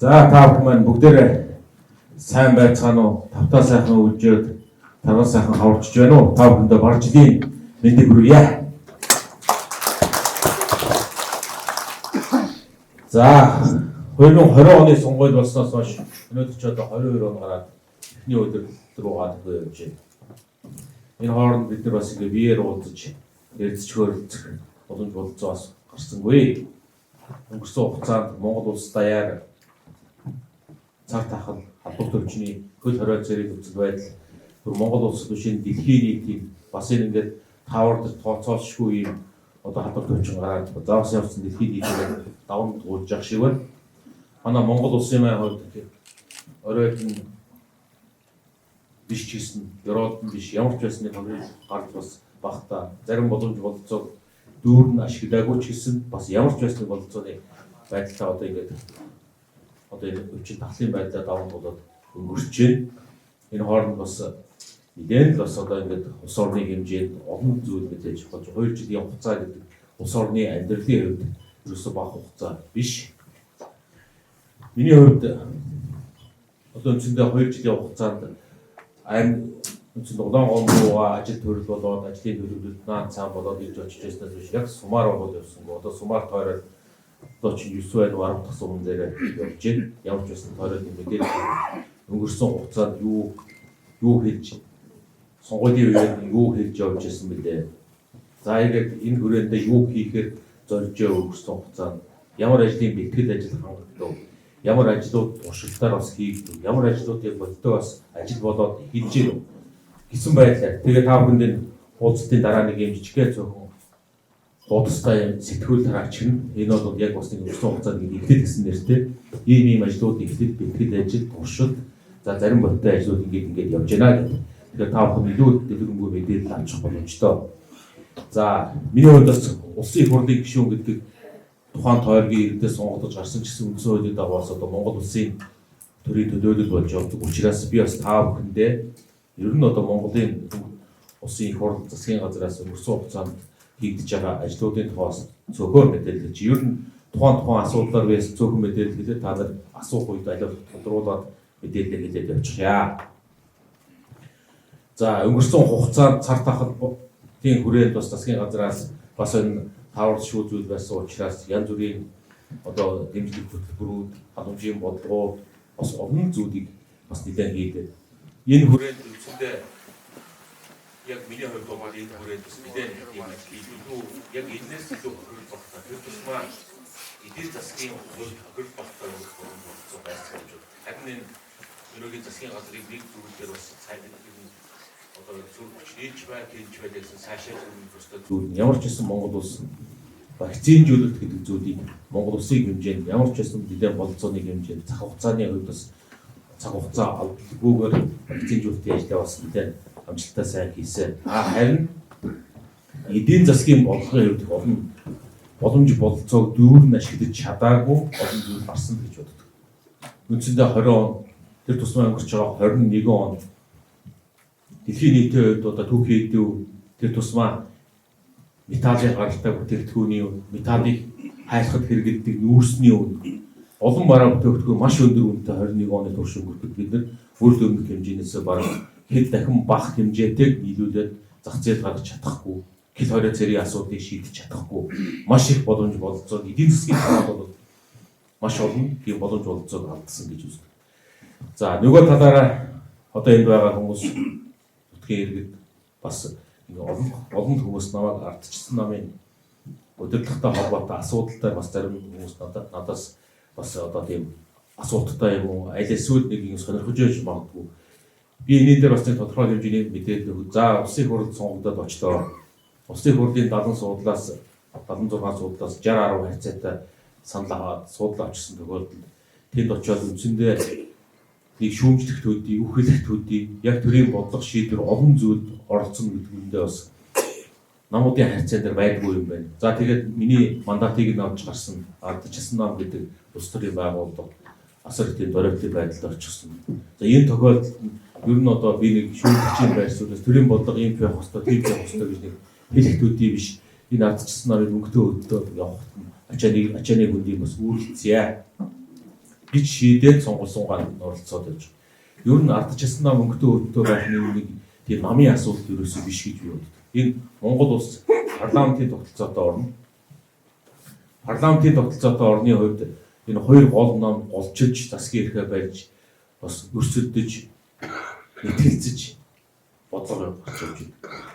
За та бүхэн маань бүгдээрээ сайн байцгаана уу? Тавтаа сайхан үлжээд таргал сайхан хаварчж байна уу? Та бүхэндээ бар жилийн мэндийг хүргье. За 2020 оны сонгуульд болсноос хойш өнөөдөр ч одоо 22 он гараад эхний өдөр руугаа төгөө явж байна. Энэ хооронд бид нар бас ингээ биеэр уулзаж ярилцж хөрөлцөх боломж болцоо бас гарсангүй. Өнгөрсөн хугацаанд Монгол улс даяар цар тахал халдвар төвчний хөл хорой зэрэг нөхцөл байдал бүр Монгол улс түвшин дэлхийн нийтийн бас ингээд таавар тооцоолшгүй юм одоо халдвар төвчин гараад заавс явсан дэлхийн нийтээр даван туулж явах шиг байна. Манай Монгол улсын хувьд оройн биш ч гэсэн Европ биш ямар ч байсны гард бас багтаа зарим боломж болцоо дүүрэн ашиглаагүй ч гэсэн бас ямар ч байсны болцооны байдалтай одоо ингээд одоо энэ өвчин тахлын байдлаа даван туулаад өнгөрч байна. Энэ хооронд бас нэгэн л бас одоо ингээд улс орны хэмжээнд олон зүйл мэдээж болж 2 жилийн хугацаа гэдэг улс орны амьдралын хувьд ерөөсөө бага хугацаа биш. Миний хувьд одоо үндсэндээ 2 жилийн хугацаанд үндсэндээ удаан гомбууга ажил төрөл болоод ажлын төлөвлөлт наан цаан болоод ирж очиж байснаас биш яг сумаар болоод явсангүй. Одоо сумаар тойроод одоо чинь 9 байр баруун тас өмнө дээр явж байна. Ямар ч байсан тойроод мэдээж өнгөрсөн хугацаанд юу хийж сонгуулийн үеэр юу хийж явж байсан бэлээ. За ингээд энэ хүрээндээ юу хийхээр зорж өнгөрсөн хугацаанд ямар ажлын бэлтгэл ажил хангагдав, ямар ажлууд туршилтаар бас хийгдэв, ямар ажлууд яг бодтой бас ажил болоод хийж гэнэ гэсэн байдлаар. Тэгээ та бүхэнд уулзалтын дараа нэг юм жижигхэн зөвхөн бодостой сэтгүүл тараачна. Энэ бол яг бас нэг өнгөрсөн хугацаанд эхлээд гэсэн нэртэй ийм ажлууд эхлээд бэлтгэл ажил, туршилт, за зарим бодтой ажлууд ингээд явж байна гэдэг. Тэгэхээр та бүхэн илүү дэлгэрэнгүй мэдээлэл авчих боломжтой. За миний хувьд бас улсын их хурлын гишүүн гэдэг тухайн тойргийн иргэдээс сонгогдож гарсан гэсэн үндсэн хуулийн дагуу одоо Монгол улсын төрийн төлөөлөл болж явдаг учраас би бас та бүхэндээ ер нь одоо Монголын улсын их хурл засгийн газраас өнгөрсөн хугацаанд хийгдэж байгаа ажлуудын тухайс цөөхөр мэдээлэл чи ер нь тухайн асуудлаар байсан цөөхөн мэдээлэл хэлээд та нар асуух үед алив тодруулаад мэдээлэл хэлээд явчихъя. За өнгөрсөн хугацаанд цар тахалын хүрээнд бас засгийн газраас бас энэ тавар шүү зүйл байсан учраас янз бүрийн одоо дэмжлэг хөтөлбөрүүд, халамжийн бодлого бас олон зүйлийг бас нэлээд хийдэг. Энэ хүрээнд үндсэндээ яг миний хувьд бол энэ хүрээнд бас нэлээд юм илүү яг энэс илүү хөрөл багтаа. Тэр тусмаа эдийн засгийн хөрөл багтаа болцоо байсан гэж байна. Харин энэ өнөөгийн засгийн газрын нэг зүйлээр бас сайн одоо зөвхөн бай гэж байсан цаашаа зөвхөн төстэй зүйл ямар ч гэсэн Монгол улс вакцинжуулалт гэдэг зүйлийг Монгол улсын хэмжээнд ямар ч байсан нэлээд болцооны хэмжээнд цаг хугацааны хувьд бас цаг хугацаа алдаггүйгээр вакцинжуулалтын ажлаа бас нэлээд амжилттай сайн хийсэн. Харин эдийн засгийн бодлогын хувьд олон боломж болцоог дүүрэн ашиглаж чадаагүй олон зүйл гарсан гэж боддог. Үндсэндээ 20 он тэр тусмаа өнгөрч байгаа 21 он дэлхийн нийтийн хувьд одоо түүхий эдэв тэр тусмаа металлын гаралтай бүтээгдэхүүний металлыг хайлахад хэрэглэдэг нүүрсний үн олон бараа бүтээгдэхүүн маш өндөр үнэтэй 21 оны турш өнгөрөхөд бид нар үр дүнг хэмжээнээс бараг хэд дахин бага хэмжээтэй нийлүүлээд зах зээл гаргаж чадахгүй, хэл хорой цэрийн асуудлыг шийдэж чадахгүй маш их боломж болцоод эдийн засгийн талаар бол маш олон тийм боломж болцоог алдсан гэж үздэг. За нөгөө талаараа одоо энд байгаа хүмүүс иргэд бас олон хүмүүс намайг ардчсан намын удирдлагатай холбоотой асуудалтай бас зарим хүмүүс надаас бас одоо тийм асуудалтай юм уу аль эсвэл нэг юм сонирхож байж магадгүй. Би энэ дээр бас тодорхой хэмжээний мэдээлэл өгөө. За улсын хурлд сонгогдоод очлоо. Улсын хурлын 70 суудлаас 76 суудлаас 60 10 харьцаатай санал аваад суудлаа авчихсан тохиолдолд тэнд очиод үндсэндээ нэг шүүмжлэх төдий, үхэлэх төдий, яг төрийн бодлого шийдвэр олон зүйлд оролцсон гэдгүүндээ бас намуудын харьцаа дээр байдгүй юм байна. За тэгээд миний мандатыг нь авч гарсан ардчилсан нам гэдэг улс төрийн байгууллага асар их тийм дөрөвтэй байдалд орчихсон. За энэ тохиолдолд ер нь одоо би нэг шүүмжлэгчийн байрсуулаас төрийн бодлого юм явах хэрэгтэй, тийм явах хэрэгтэй гэж нэг хэлэх төдий биш. Энэ ардчилсан намын өнгөтэй өдөө явахт нь ачааны хөндийг бас үүрэлцье. гэж шийдээд сонгуулсангаа оролцоод байж. Ер нь ардчилсан нам өнгөтэй өвдөө байх нэг тийм намын асуудал ерөөсөө биш гэж би боддог. Энэ Монгол улс парламентын тогтолцоотой орно. Парламентын тогтолцоотой орны хувьд энэ хоёр гол нам голчилж засгийн эрхээ барьж бас өрсөлдөж нэтгэлцэж бодлого гаргаж байна.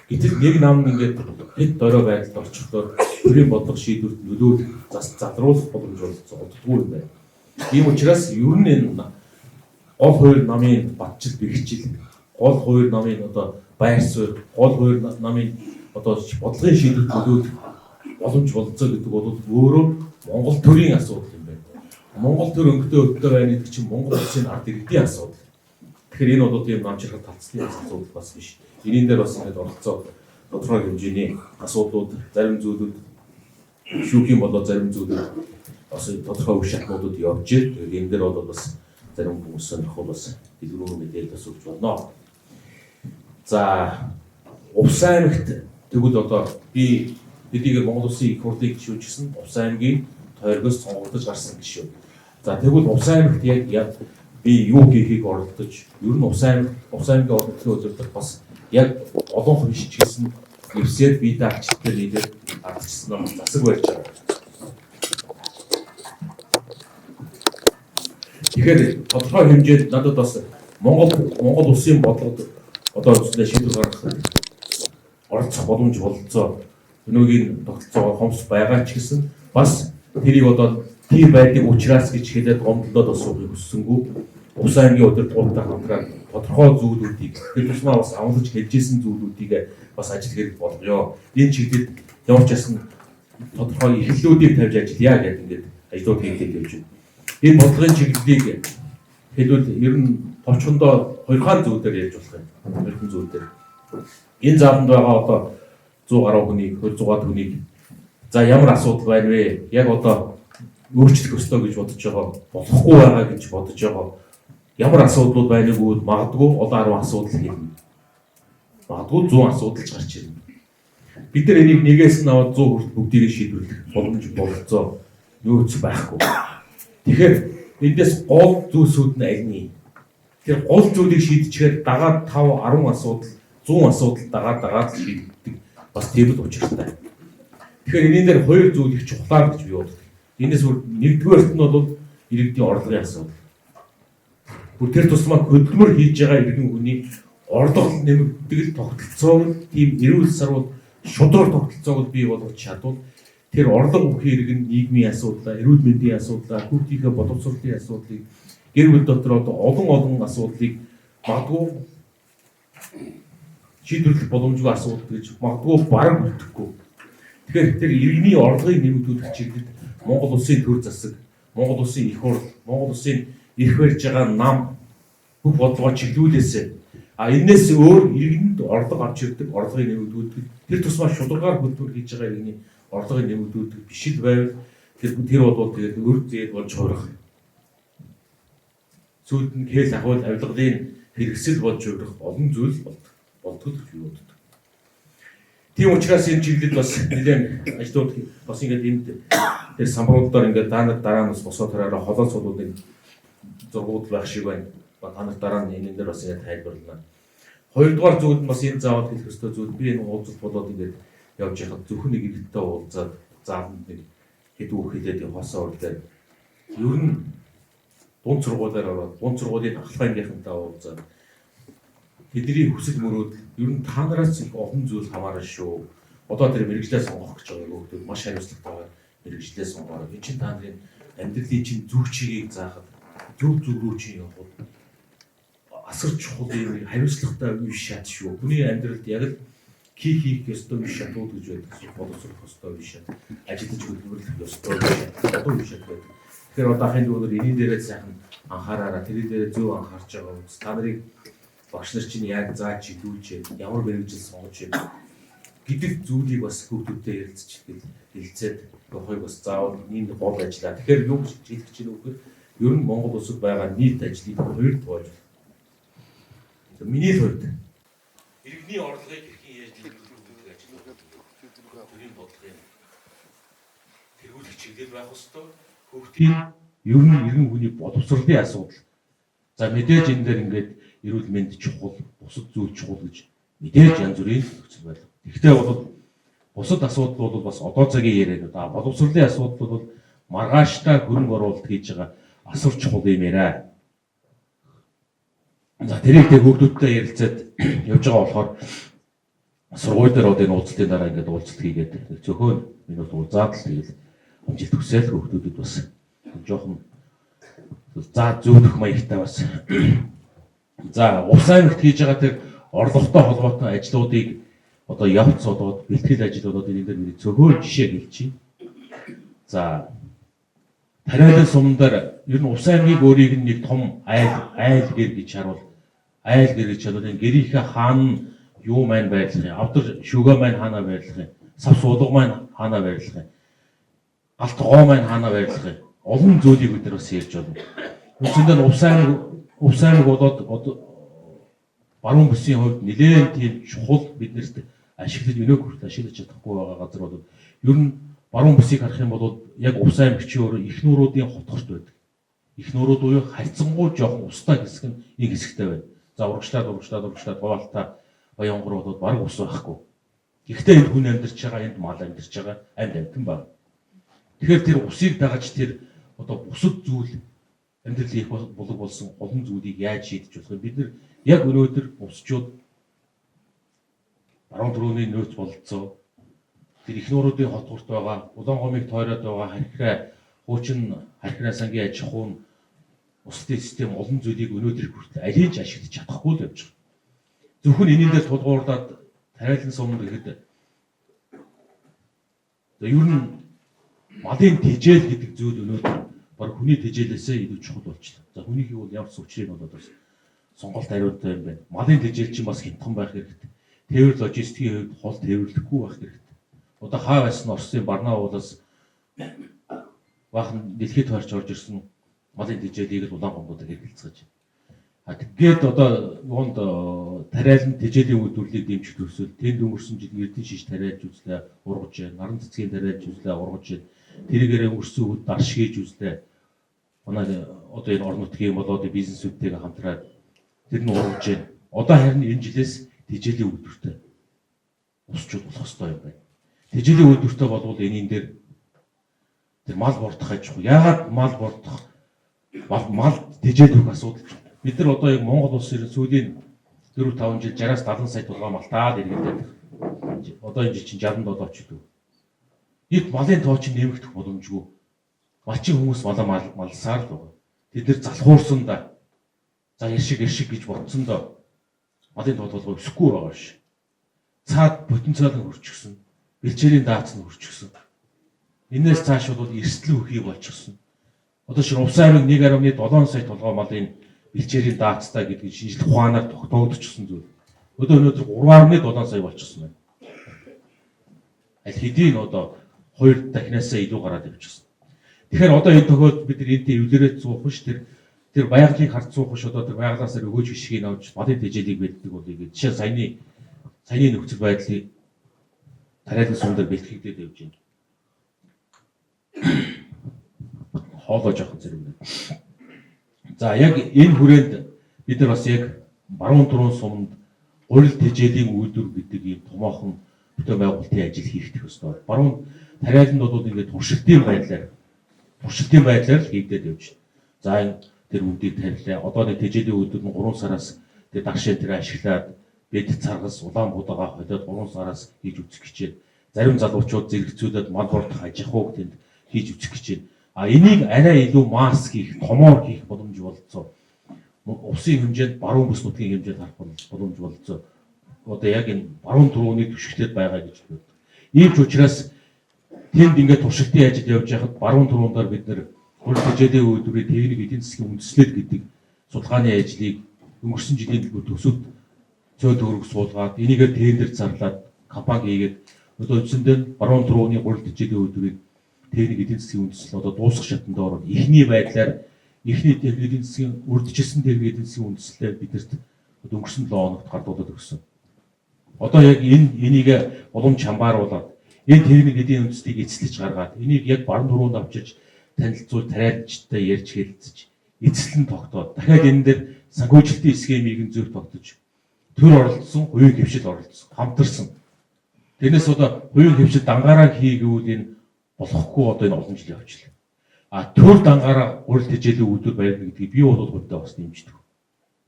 Гэтэл нэг нам ингээд хэд дөрөө байдалд орчихдоор төрийн бодлого шийдвэрт нөлөөлөх задруулах боломж олддгүй юм байна. Тийм учраас ер нь энэ гол хоёр намын батчил бэрхжил, гол хоёр намын одоо байр суурь, гол хоёр намын одоо бодлогын шийдвэрт нөлөөлөх боломж болцоо гэдэг бол өөрөө Монгол төрийн асуудал юм байна. Монгол төр өнгөтэй өвдөө байна гэдэг чинь Монгол улсын ард иргэдийн асуудал. Тэгэхээр энэ бол тийм намжирхал талцлын асуудал бас биш. Энийн дээр бас ингээд оролцоо тодорхой хэмжээний асуудлууд, зарим зүйлүүд шүүхийн болоо зарим зүйлүүд бас тодорхой үе шатнуудад явж байна. Тэгээд энэ дээр бол бас зарим хүмүүс сонирхол бас дэлгэрэнгүй мэдээлэл бас өгч байна. За Увс аймагт тэгвэл одоо бидийг Монгол Улсын их хурлыг гишүүжсэн Увс аймгийн тойргоос сонгогдож гарсан гишүү. За тэгвэл Увс аймагт яг би юу хийхийг оролдож, ер нь Увс аймгийн оролдлогын удирдах бас яг олон хүн шийдсэн нэвсээр бие даачтай нийлээд ардчилсан нь засаг барьж байгаа. Тэгэхээр тодорхой хэмжээнд надад бас Монгол Улсын бодлогод одоо үстэй шийдвэр гаргах оролцох боломж болцоо өнөөгийн тогтолцоогоор хомс байгаа ч гэсэн бас тэрийг одоо тийм байдаг учраас гэж хэлээд гомдлоод бас суугыг хүссэнгүй Увс аймгийн удирдлагуудтай хамтран тодорхой зүйлүүдийг тусмаа бас амлаж хэлжсэн зүйлүүдийг бас ажил хэрэг болгоё. Энэ чиглэлд ямар ч ясан тодорхой эхлэлүүдийг тавьж ажиллая гэдэг ингээд ажлууд хийгээд явж байна. Энэ бодлогын чиглэлийг хэлбэл ер нь товчхондоо хоёр хаан зүйлээр ярьж болох юм. Хоёр зүйл дээр. Энэ зааванд байгаа одоо 100 гаруй хүнийг, 200 хүнийг за ямар асуудал байна вэ? Яг одоо өөрчлөх ёстой гэж бодож байгаа, болохгүй байгаа гэж бодож байгаа. Ямар асуудлууд байныг үл магадгүй олон 10 асуудал хэлнэ. Магадгүй 100 асуудалж гарч ирнэ. Бид нар энийг нэгээс нь аваад 100 хүртэл бүгдийг шийдвэрлэх боломж болцоо нөөц байхгүй. Тэгэхээр эндээс гол зүйлсүүд нь аль нь? Тэр гол зүйлийг шийдчихээр дагаад 5 10 асуудал 100 асуудал дагаад шийддэг бас тийм л учиртай. Тэгэхээр энийн дээр хоёр зүйл их чухлаа гэж би боддог. Энэс нэгдүгээрт нь бол иргэдийн орлогын асуудал. Бүр тэр тусмаа хөдөлмөр хийж байгаа иргэн хүний орлого нэмэгддэг л тогтолцоог тийм эрүүл сарвал шудраг тогтолцоог бий болгож чадвал тэр орлого бүхий иргэн нийгмийн асуудал, эрүүл мэндийн асуудал, хүүхдийнхээ боловсролын асуудлыг гэр бүл дотор одоо олон асуудлыг магадгүй шийдвэрлэх боломжгүй асуудал гэж магадгүй бараг үлдэхгүй. Тэгэхээр тэр иргэний орлогыг нэмэгдүүлэх чиглэлд Монгол Улсын төр засаг, Монгол Улсын их хурл, Монгол Улсын ирэх барьж байгаа нам бүх бодлогоо чиглүүлээсээ энэс өөр иргэнд орлого авч ирдэг, орлогыг нэмэгдүүлдэг. Тэр тусмаа шударгаар хөдөлмөр хийж байгаа иргэний орлогыг нэмэгдүүлдэг биш л байвал тэр бол тэгээд өр зээд болж хуурах. Сүйд нь хэл ахвал авилгалын хэрэгсэл болж өрөх олон зүйл болдог гэж би боддог. Тийм учраас энэ чиглэлд бас нэлээд ажлууд бас ингээд энд тэр самбаруудаар ингээд дараа нь босоод хараараа холоо цолуудыг зургууд байх шиг байна. Та нар дараа нь энэ дээр бас ингээд тайлбарлана. Хоёрдугаар зүйл нь бас энэ заавал хэлэх ёстой зүйл би энэ уулзалт болоод ингээд явж байхад зөвхөн нэг иргэдтэй уулзаад заавал нэг хэд үг хэлээд явахсаа урдаар ер нь дунд сургуулиар ороод дунд сургуулийн ахлагчийнхантай уулзаад тэдний хүсэл мөрөөдөл ер нь та нараас их олон зүйл хамаарна шүү. Одоо тэр мэрэгжлээ сонгох гэж байгаа хүмүүс маш хариуцлагатай мэрэгжлээ сонгороо. Энэ чинь та нарын амьдралын чинь зүг чигийг заахад зөв рүү чинь явах асар чухал юм хариуцлагатай үе шат шүү. Хүний амьдралд яг л хийх ёстой үе шатууд гэж байдаг. Боловсрох ёстой үе шат, ажиллаж хөдөлмөрлөх ёстой үе шат, одоо үе шат байдаг. Тэгэхээр одоохийн зөвлөр энэний дээрээ сайхан анхаараараа тэрий дээрээ зөв анхаарч байгаа хүмүүс та нарыг багш нар чинь яг зааж чиглүүлж ямар мэрэгжил сонгож гэдэг зүйлийг бас хүүхдүүдтэй хэлцээд явахыг бас заавал энэ гол ажиллаа. Тэгэхээр юу гэж хэлэх чинь үгээр ер нь Монгол улсад байгаа нийт ажлыг хоёр тоож. Миний хувьд иргэний орлогыг хэрхэн яаж нэмэгдүүлэх ажил төрийн бодлогын тэргүүлэх чиглэл байх ёстой. Хүүхдийн ер нь иргэн хүний боловсролын асуудал. За мэдээж энэ дээр ингээд эрүүл мэнд чухал, бусад зүйл чухал гэж мэдээж янз бүрийн нөхцөл байна. Гэхдээ бол бусад асуудал бол бас одоо цагийн яриад боловсролын асуудал бол маргааштай хөрөнгө оруулалт хийж байгаа асар чухал юм яриа. За тэрийг тэг хүүхдүүдтэй ярилцаад явж байгаа болохоор сургууль дээр одоо энэ уулзалтын дараа ингээд уулзалт хийгээд зөвхөн минут уулзаад л тэгэл амжилт хүсээл хүүхдүүдэд бас жоохон за зөөлөх маягтай бас за Увс аймагт хийж байгаа тэр орлоготой холбоотой ажлуудыг одоо явц болоод бэлтгэл ажлуудыг энэ дээр зөвхөн жишээ хэлж чинь. За тариалан сумдар ер нь Увс аймгийг өөрийг нэг том айл гэр гэж харуул. Айл гэр гэж харуул энэ гэрийнхээ хаана юу маань байрлах юм, авдар шүгэ маань хаана байрлах юм, сав суулга маань хаана байрлах юм, галт гоо маань хаана байрлах юм. Олон зүйлийг бид нар бас ярьж байна. Үндсэндээ Увс аймаг болоод баруун бүсийн хувьд нэлээд тийм чухал биднэрт ашиглаж өнөөг хүртэл ашиглаж чадахгүй байгаа газар бол ер нь баруун бүсийг харах юм бол яг Увс аймаг чи өөрөө их нууруудын хотгорт байдаг. Их нуурууд буюу харьцангуй жоохон устаа хэсэг нь энэ хэсэгтэй байна. За урагшлаад Говьалта Баянгар болоод бараг ус байхгүй. Гэхдээ энэ хүн амьдарч байгаа, энд мал амьдарч байгаа, амьтан байна. Тэгэхээр тэр усыг дагаж тэр одоо бусад зүйл амьдрал их булаг болсон олон зүйлийг яаж шийдэж болох вэ? Бид нар яг өнөөдөр усчууд баруун төрөний нөөц бололцоо тэр их нууруудын хотгорт байгаа, Улаангомыг тойроод байгаа харьхраа хуучин харьхраа сангийн аж ахуйн усны систем олон зүйлийг өнөөдөр хүртэл алийг ч ашиглаж чадахгүй л явж байгаа. Зөвхөн энэний дээр тулгуурлаад тариалан сумд гэхэд ер нь малын тэжээл гэдэг зүйл өнөөдөр баг хүний тэжээлээсээ илүү чухал болчихлоо. За хүнийхийг бол ямар ч учрыг болоод бас сонголт хариутай юм байна. Малын тэжээл чинь бас хямдхан байх хэрэгтэй. Тээвэр логистикийн хувьд хол тээвэрлэхгүй байх хэрэгтэй. Одоо хаа байсан Оросын Барнаа уулаас баахан дэлхийд харж орж ирсэн малын тэжээлийг л Улаангомдуудад хэрэгэлцэж. Тэгээд одоо юунд тариалан тэжээлийн үйлдвэрлэлийг дэмжих төсөл тэнд өнгөрсөн жил эрдэнэ шиш тариалж үзлээ, ургаж байна. Наран цэцгийн тариалж үзлээ, ургаж байна. Тэрийгээр өнгөрсөн үед дарш хийж үзлээ. Манай одоо энэ орон нутгийн болоод бизнесүүдтэйгээ хамтраад тэр нь ургаж байна. Одоо харин энэ жилээс тэжээлийн үйлдвэртэй усчууд болох хэрэгтэй юм байна. Тэжээлийн үйлдвэртэй болвол энийн дээр тэр мал бордох аж ахуй. Яагаад мал бордох мал тэжээлэх асуудал. Бид нар одоо яг Монгол улсын сүүлийн 4-5 жил 60-аас 70 сая тулгаа малтаад иргэдэд. Одоо энэ жил чинь 67 ч үү. Эд малын тоо чинь нэмэгдэх боломжгүй. Малчин хүмүүс малсаар л байгаа. Тэд нар залхуурсан да. За иршиг гэж бодсон да. Малын тоо толгой өсөхгүй байгаа ш. Цаад потенциал нь хөрчихсөн. Бэлчээрийн даац нь хөрчихсөн. Энээс цааш бол эрсдэл үхий болчихсон. Одоо шин Увс аймаг 1.7 сая толгой малын бэлчээрийн даацтай гэдэг шинжлэх ухаанаар тогтоогдчихсон зүйл. Өнөөдөр 3.7 сая болчихсон байна. Аль хэдийн одоо 2 дахинаасаа илүү гараад явчихсан. Тэгэхээр одоо энэ тохиолдолд бид энтэй эвлэрээд суух биш тэр байгалийн хард суух биш одоо тэр байгалаасаа өгөөж гიშгийг авч малын тэжээлийг бэлддэг бол ингэ жишээ саяны нөхцөл байдлыг тариалан сумдаар бэлтгэгдээд явж байна. Хоолой жоохон зэрэг байна. За яг энэ хүрээнд бид нар бас яг баруун түрүүн сумд гурил тэжээлийн үйлдвэр гэдэг ийм томоохон бүтээн байгуулалтын ажил хийх ёстой. Баруун тариаланд бол ингээд туршилтын байдлаар л хийгдээд явж байна. За энэ тэр үндийг тарилаа. Одоо нэг тэжээлийн үйлдвэр нь 3 сараас тэр дагшаа тэр ашиглаад бэд царгас улаан будаага холиод 3 сараас хийж үсэх хичээл. Зарим залуучууд зэрэгцүүлээд мал бордох аж ахуйг тэнд хийж үсэх хичээл. А энийг арай илүү масс хийх, томоор хийх боломж болцоо. Усын хэмжээнд баруун бүс нутгийн хэмжээнд харах боломж болцоо. Одоо яг энэ баруун түрүүний түшигтэд байгаа гэж боддог. Ийм ч учраас тэнд ингээд туршилтын ажил явж байхад баруун түрүүндээр бид нэр гурил тэжээлийн үйлдвэрийн техник эдийн засгийн үндэслэл гэдэг судалгааны ажлыг өнгөрсөн жилийн төсөвт цөөн төгрөг суулгаад энийгээр тендер зарлаад компани хийгээд одоо үндсэндээ баруун түрүүний гурил тэжээлийн үйлдвэрийг техник эдийн засгийн үндэслэл одоо дуусах шатанд ороод эхний байдлаар эхний техник эдийн засгийн урьдчилсан техник эдийн засгийн үндэслэлээр бидэрт өнгөрсөн 7 хоногт гардуулаад өгсөн. Одоо яг энийг боломж хамбааруулаад энэ техник эдийн үндэслэлийг эцэлж гаргаад энийг яг баруун түрүүнд авчирч танилцуул тариалчтай ярьж хэлэлцэж эцэслэн тогтоод дахиад энэ дээр санхүүжилтийн схемийг нь зөв тогтож төр оролцсон, хувийн хөвшил оролцсон, хамтарсан. Тэрнээс одоо хувийн хөвшил дангаараа хийгүүл энэ болохгүй одоо энэ олон жил явчихлаа. Төр дангаараа уралд хичээлийн үүдээр барьна гэдгийг би бол хувьдаа бас дэмждэг.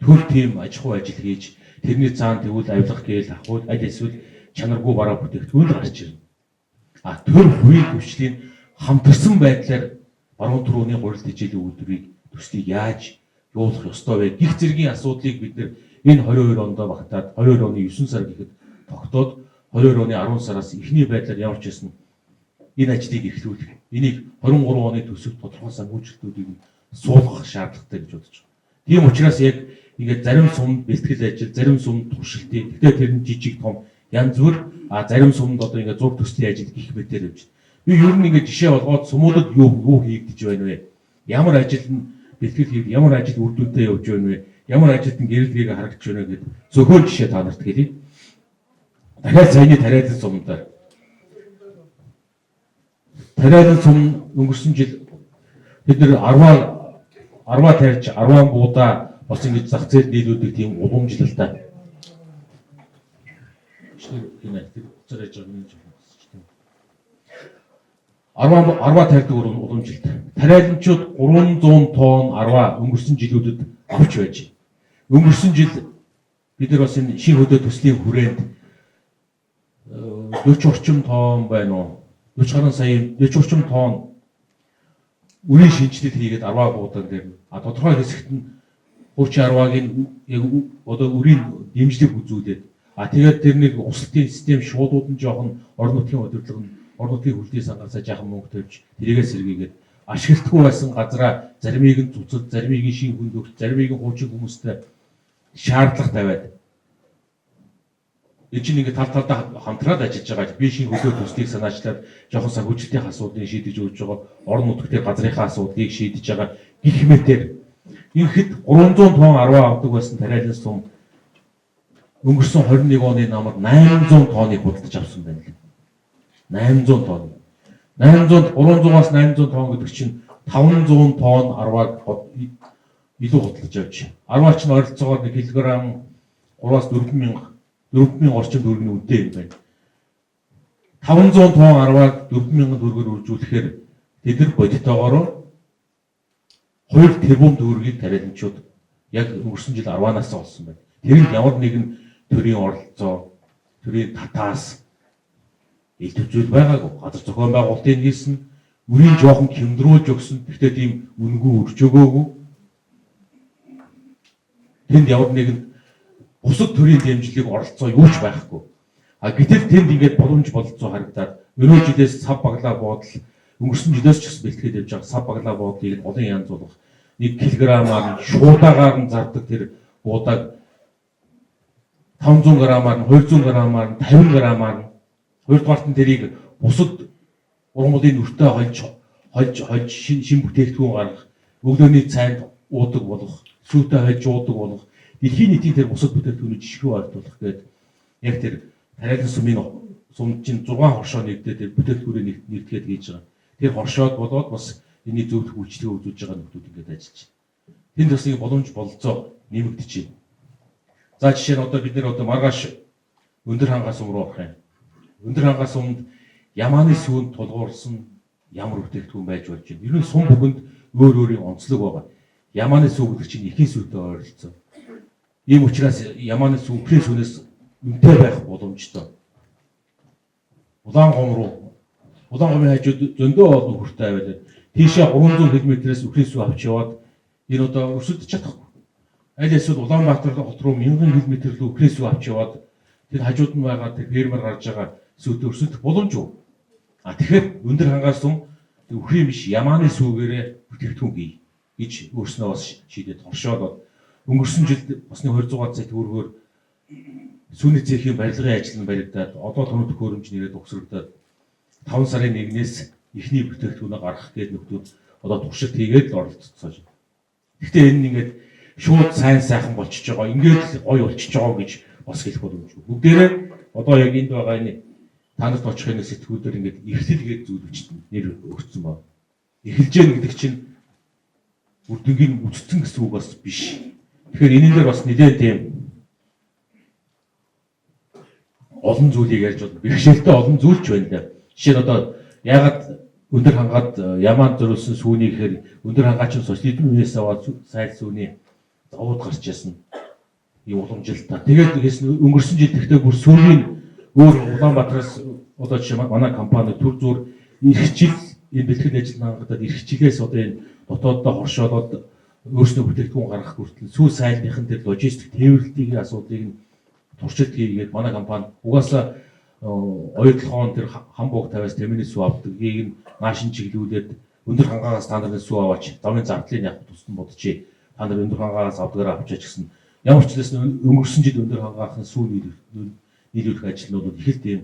Төр тийм аж ахуй ажил хийж тэрний цаана тэгвэл авилах гээл ахуй аль эсвэл чанаргүй бараа бүтээгдэхүүн гарч ирнэ. Төр хувийн хөвшлийн хамтарсан байдлаар баруун төрөний уралд хичээлийн үүдрийг төслийг яаж явуулах ёстой вэ? Гих зэргийн асуудлыг бид энэ 22 онд багтаад 22 оны 9 сар гэхэд тогтоод 22 оны 10 сараас эхний байдлаар явж ирсэн энэ ажлыг эхлүүлэх. Энийг 23 оны төсөвт тодорхой санхүүжилтүүдийг суулгах шаардлагатай гэж бодож байна. Тийм учраас яг ингээд зарим сумд бэлтгэл ажил, зарим сумд туршилтын, тэгэхээр тэр нь жижиг том янз бүр зарим сумд одоо ингээд зур төслийн ажил гих мэтэр явж байна. Би ер нь ингээд жишээ болгоод сумуудад юу хийгдэж байна вэ? Ямар ажил нь бэлтгэл хийх, ямар ажил үр дүнтэй явж байна вэ? Ямар ажилд нь гэрэлтгийг харагдаж байна гэдэг зөвхөн жишээ та нарт хэлье. Дахиад саяны тариалан сумдаар тариалан сум өнгөрсөн жил бид нэр 10 тарьж 10 буудаа бас ингэж зах зээл нийлүүлдэг тийм уламжлалтай. Энэ тэр уцаар яж байгаа юм шиг байна. 10 тарьдаг уламжлалтай. Тариаланчууд 300 тонн 10 өнгөрсөн жилүүдэд авч байж. Өнгөрсөн жил бид нар бас энэ шинэ хөдөө төслийн хүрээнд 40 орчим тонн байна уу? 40 гаруй сая 40 орчим тонн үрийн шинжилэл хийгээд 10 буудан дээр тодорхой хэсэгт нь хуучин 10-ыг яг одоо үрийн дэмжлэг үзүүлээд тэгээд тэрнийг услтын систем шуудууд нь жоохон орон нутгийн удирдлага нь орон нутгийн хөлдийн сангасаа жаахан мөнгө тавьж тэрийгээ сэргийгээд ашиглалтгүй байсан газараа заримыг нь цуцад, заримыг нь шин хүнд өгч, заримыг нь хуучин хүмүүстэй шаардлага тавиад энэ чинь ингээд тал талдаа хамтраад ажиллаж байгаа. Би шинэ хөдөө төслийг санаачлаад жоохон санхүүжилтийн асуудлыг шийдэж өгч байгаа. Орон нутгийн газрынхаа асуудлыг шийдэж байгаа. Гэх мэтээр инхэд 300 тонн 10 авдаг байсан тариалан сум өнгөрсөн 21 оны намар 800 тонныг худалдаж авсан байна лээ. 800 тонн. 300-аас 800 тонн гэдэг чинь 500 тонн 10-аг илүү худалдаж авч. 10-аар чинь ойролцоогоор 1 кг 3-аас 4,000 орчим төгрөгийн үнэтэй юм байна. 500 тонн 10-аар 4,000 төгрөгөөр үржүүлэхээр тэд нар бодитоогоор 2 тэрбум төгрөгийг тариаланчууд яг өнгөрсөн жил 10-аас олсон байна. Тэр нь ямар нэгэн төрийн оролцоо, төрийн татаас илтгэж зүйл байгаагүй. Газар зохион байгуулалтын хийсэн, үрийн жоохон хэмдрүүлж өгсөн. Гэхдээ тийм үнэгүй өрж өгөөгүй. Тэнд ямар нэгэн бусад төрийн дэмжлэг оролцоо юу ч байхгүй. Гэтэл тэнд ингээд боломж бололцоо харагдаад өнөө жилээс сав баглаа буудал өнгөрсөн жилээс ч бас бэлтгэл явж байгаа сав баглаа буудлыг олон янз болох 1 кг-аар шуудаагаар нь зардаг тэр буудаг 500 г-аар нь 200 г-аар нь 50 г-аар нь хоёрдугаарт нь тэрийг бусад ургамлын нүртэй хольж шин бүтээгдэхүүн гаргах өглөөний цайнд уудаг болох сүйтэй хольж уудаг болох дэлхийн нийтийн тэр бусад бүтээгдэхүүнийг жишгүү ардуулах гэдэг яг тэр тариалан сумын чинь 6 хоршоо нэгдээд тэр бүтээгдэхүүнийг нэгтгэхэд хийж байгаа. Тэр хоршоод болоод бас эний зөвлөх үйлчлэгээ үзүүлж байгаа нөхдүүд ингээд ажиллаж байна. Тэнд бас нэг боломж бололцоо нэмэгдэж байна. За жишээ нь одоо бид нэр одоо маргааш өндөр хангаа сум руу авах юм. Өндөр хангаа сумд ямааны сүүнд тулгуурсан ямар бүтээгдэхүүн байж болж байна. Ер нь сум бүхэнд өөр өөрийн онцлог байгаа. Ямааны сүү гэдэг чинь эхийн сүүтэй ойролцоо. Ийм учраас ямааны сүү үхрийн сүүнээс үнэтэй байх боломжтой. Улаан гомын хажууд зөндөө олон хүртэй аваад тийшээ 300 км-ээс үхрийн сүү авч яваад энэ одоо өрсөлдөж чадахгүй. Аль эсвэл Улаанбаатар хот руу 1000 км рүү үхрийн сүү авч яваад тэр хажууд нь байгаа тэр фермер гарч байгаа сүүтэй өрсөлдөх боломжгүй. Тэгэхээр өндөр хангаа сум үхрийн биш ямааны сүүгээрээ бүтээгдэхүүн хий гэж өөрснөө бас шийдээд хоршоод өнгөрсөн жилд басны 200 сая төгрөгөөр сүүний цэхийн барилгын ажил нь баригдаад одоо тоног төхөөрөмж нэрээд угсрагдаад 5 сарын 1-ээс эхний бүтээгдэхүүнээ гаргах гээд нөхдүүд одоо туршилт хийгээд л оролцсон. Гэхдээ энэ ингээд шууд сайн сайхан болчихж байгаа. Ингээд гоё болчихж байгаа гэж бас хэлэх боломжгүй. Бүгдээрээ одоо яг энд байгаа энэ танарт очихын сэтгүүлээр ингээд эрхлэлгээд зүйлвчтэй нэр өгсөн байна. эхэлж гэн гэдэг чинь үрдэнгийн үдцэн гэсэн үг бас биш. Тэгэхээр энэ дээр бас нэлээд тийм олон зүйлийг ярьж байна. Бэрхшээлтэй олон зүйл ч байна да. Жишээ нь одоо ягаад өндөр хангаад ямаанд зориулсан сүүний гэхээр өндөр хангаач социализм үеэс аваад сайл сүүний зовоод гарч ясна. Ийм уламжилтаа. Тэгээд өнгөрсөн жил тэгтээ бүр сүүлийн өөр Улаанбаатараас одоо жишээ манай компани төр зур эрхчил энэ бэлтгэл ажил хангалтад эрхчлээс одоо энэ дотооддоо хоршоолоод өөрснөө бүтээгдэхүүн гаргах хүртэл сүүл сайлныхын дээр логистик тээвэрлэлтийн асуудлыг нь туршилт хийгээд манай компани угаасаа оюутлахоон тэр хамбууг тавиас тэмээс сүү авдаг. Ийг нь наашин чиглүүлээд өндөр хангаагаас стандартын сүү аваач. Замын зардлыг яг тусдан бодчихъя. Та нар өндөр хангаагаас авдагаараа авчаач гэсэн. Ямар ч зүйлс өнгөрсөн жил өндөр хангаагын сүү нийлүүлэх ажил нь бол их л тийм